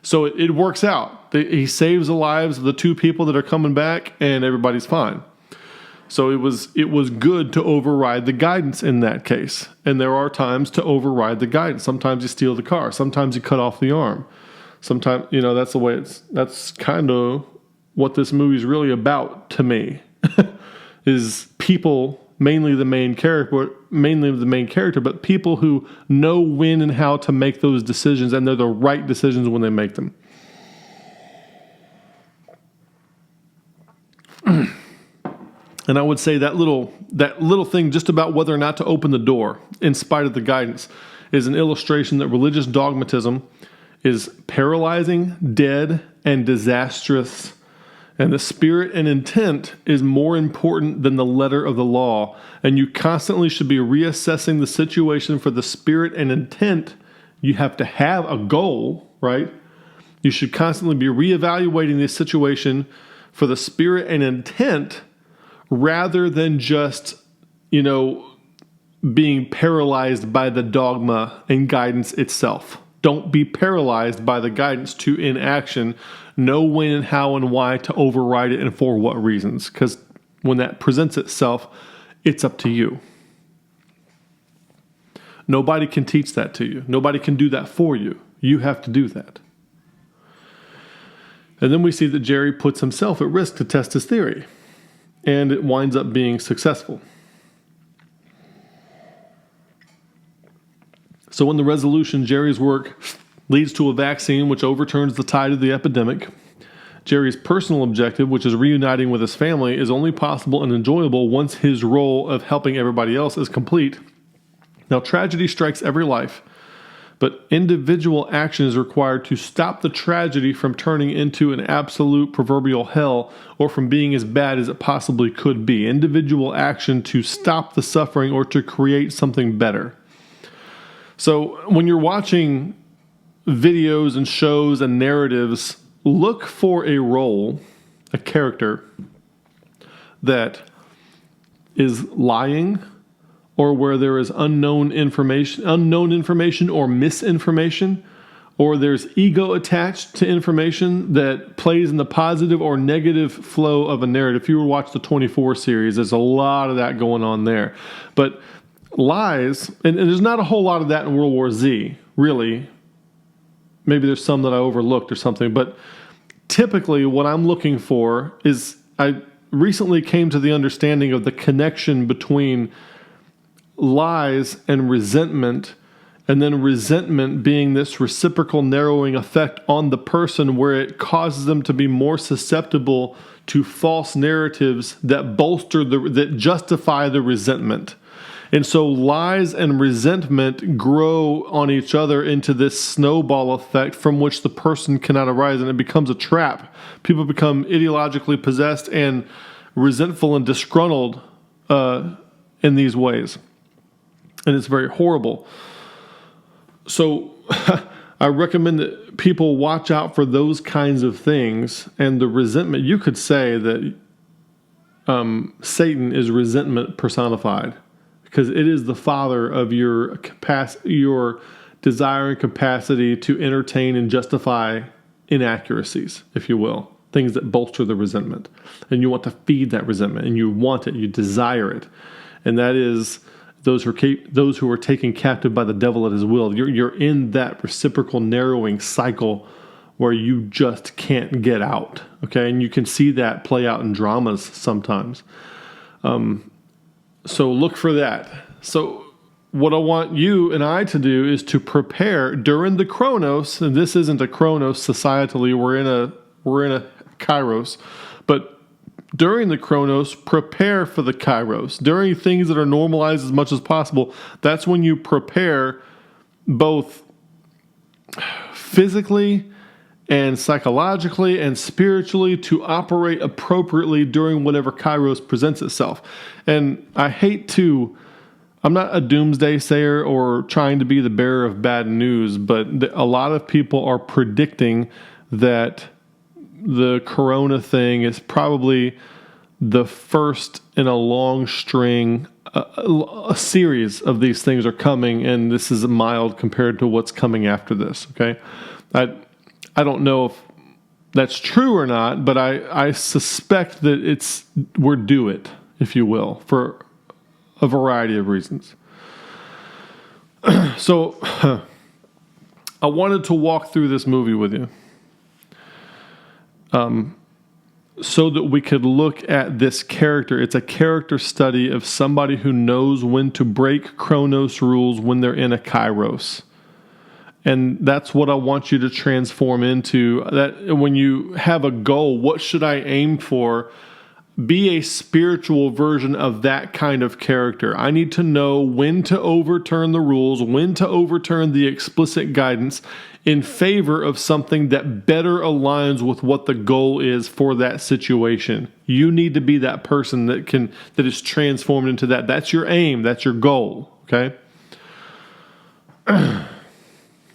So it works out. He saves the lives of the 2 people that are coming back, and everybody's fine. So it was good to override the guidance in that case. And there are times to override the guidance. Sometimes you steal the car. Sometimes you cut off the arm. Sometimes, that's the way that's kind of what this movie is really about to me, is people, mainly the main character, but people who know when and how to make those decisions, and they're the right decisions when they make them. And I would say that little thing just about whether or not to open the door in spite of the guidance is an illustration that religious dogmatism is paralyzing, dead, and disastrous. And the spirit and intent is more important than the letter of the law. And you constantly should be reassessing the situation for the spirit and intent. You have to have a goal, right? You should constantly be reevaluating the situation for the spirit and intent, rather than just, being paralyzed by the dogma and guidance itself. Don't be paralyzed by the guidance to inaction. Know when and how and why to override it, and for what reasons. Because when that presents itself, it's up to you. Nobody can teach that to you. Nobody can do that for you. You have to do that. And then we see that Jerry puts himself at risk to test his theory. And it winds up being successful. So in the resolution, Jerry's work leads to a vaccine which overturns the tide of the epidemic. Jerry's personal objective, which is reuniting with his family, is only possible and enjoyable once his role of helping everybody else is complete. Now, tragedy strikes every life, but individual action is required to stop the tragedy from turning into an absolute proverbial hell or from being as bad as it possibly could be. Individual action to stop the suffering or to create something better. So when you're watching videos and shows and narratives, look for a role, a character, that is lying or where there is unknown information or misinformation, or there's ego attached to information that plays in the positive or negative flow of a narrative. If you were to watch the 24 series, there's a lot of that going on there. But lies, and there's not a whole lot of that in World War Z, really. Maybe there's some that I overlooked or something, but typically what I'm looking for is, I recently came to the understanding of the connection between lies and resentment, and then resentment being this reciprocal narrowing effect on the person where it causes them to be more susceptible to false narratives that that justify the resentment. And so lies and resentment grow on each other into this snowball effect from which the person cannot arise, and it becomes a trap. People become ideologically possessed and resentful and disgruntled in these ways. And it's very horrible. So I recommend that people watch out for those kinds of things. And the resentment, you could say that Satan is resentment personified, because it is the father of your desire and capacity to entertain and justify inaccuracies, if you will, things that bolster the resentment. And you want to feed that resentment, and you want it, you desire it. And that is those who are taken captive by the devil at his will. You're in that reciprocal narrowing cycle where you just can't get out. Okay, and you can see that play out in dramas sometimes. So look for that. So what I want you and I to do is to prepare during the Chronos. And this isn't a Chronos societally. We're in a Kairos, but during the Chronos, prepare for the Kairos. During things that are normalized as much as possible, that's when you prepare both physically and psychologically and spiritually to operate appropriately during whatever Kairos presents itself. And I'm not a doomsday sayer or trying to be the bearer of bad news, but a lot of people are predicting that the corona thing is probably the first in a long string. A series of these things are coming, and this is mild compared to what's coming after this. Okay, I don't know if that's true or not, but I suspect that we're due it, if you will, for a variety of reasons. So I wanted to walk through this movie with you. So that we could look at this character. It's a character study of somebody who knows when to break Chronos rules when they're in a Kairos. And that's what I want you to transform into. That when you have a goal, what should I aim for? Be a spiritual version of that kind of character. I need to know when to overturn the rules, when to overturn the explicit guidance in favor of something that better aligns with what the goal is for that situation. You need to be that person that is transformed into that. That's your aim. That's your goal. Okay? I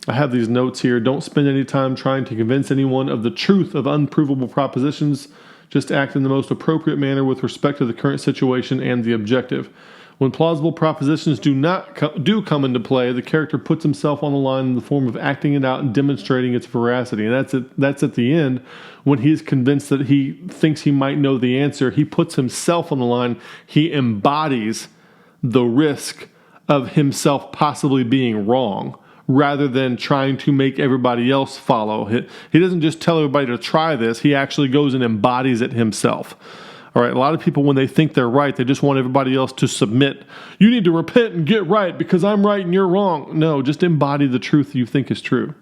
have these notes here. Don't spend any time trying to convince anyone of the truth of unprovable propositions. Just act in the most appropriate manner with respect to the current situation and the objective. When plausible propositions do come into play, the character puts himself on the line in the form of acting it out and demonstrating its veracity. And that's at the end, when he's convinced that he thinks he might know the answer. He puts himself on the line. He embodies the risk of himself possibly being wrong, rather than trying to make everybody else follow. He doesn't just tell everybody to try this. He actually goes and embodies it himself. All right, a lot of people, when they think they're right, they just want everybody else to submit. You need to repent and get right because I'm right and you're wrong. No, just embody the truth you think is true.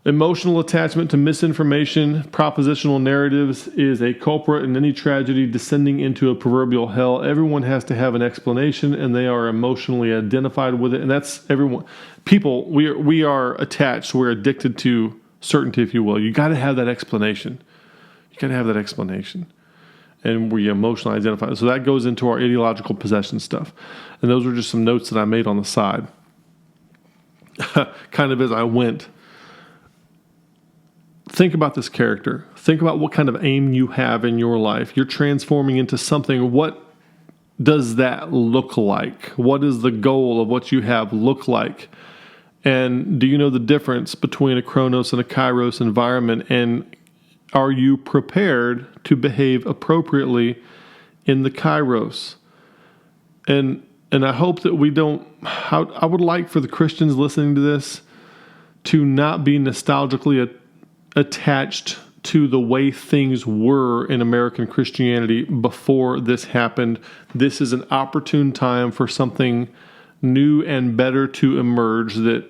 Emotional attachment to misinformation, propositional narratives is a culprit in any tragedy descending into a proverbial hell. Everyone has to have an explanation, and they are emotionally identified with it. And that's everyone. People, we are attached. We're addicted to certainty, if you will. You got to have that explanation. You got to have that explanation. And we emotionally identify. So that goes into our ideological possession stuff. And those are just some notes that I made on the side. Kind of as I went. Think about this character. Think about what kind of aim you have in your life. You're transforming into something. What does that look like? What is the goal of what you have look like? And do you know the difference between a Chronos and a Kairos environment? And are you prepared to behave appropriately in the Kairos? And I hope that we don't... I would like for the Christians listening to this to not be nostalgically attached to the way things were in American Christianity before this happened. This is an opportune time for something new and better to emerge that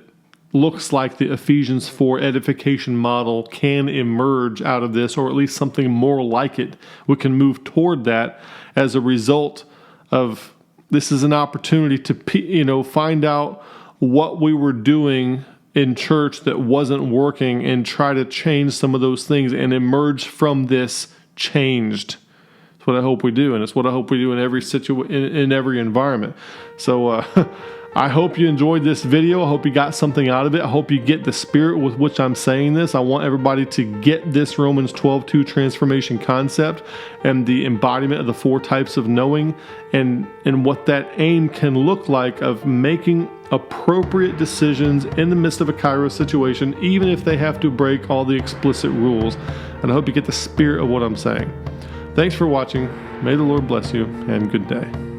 looks like the Ephesians 4 edification model can emerge out of this, or at least something more like it. We can move toward that as a result of this is an opportunity to find out what we were doing in church that wasn't working and try to change some of those things and emerge from this changed. That's what I hope we do, and it's what I hope we do in every in every environment. So I hope you enjoyed this video. I hope you got something out of it. I hope you get the spirit with which I'm saying this. I want everybody to get this Romans 12:2 transformation concept and the embodiment of the 4 types of knowing and what that aim can look like of making appropriate decisions in the midst of a Kairos situation, even if they have to break all the explicit rules. And I hope you get the spirit of what I'm saying. Thanks for watching. May the Lord bless you, and good day.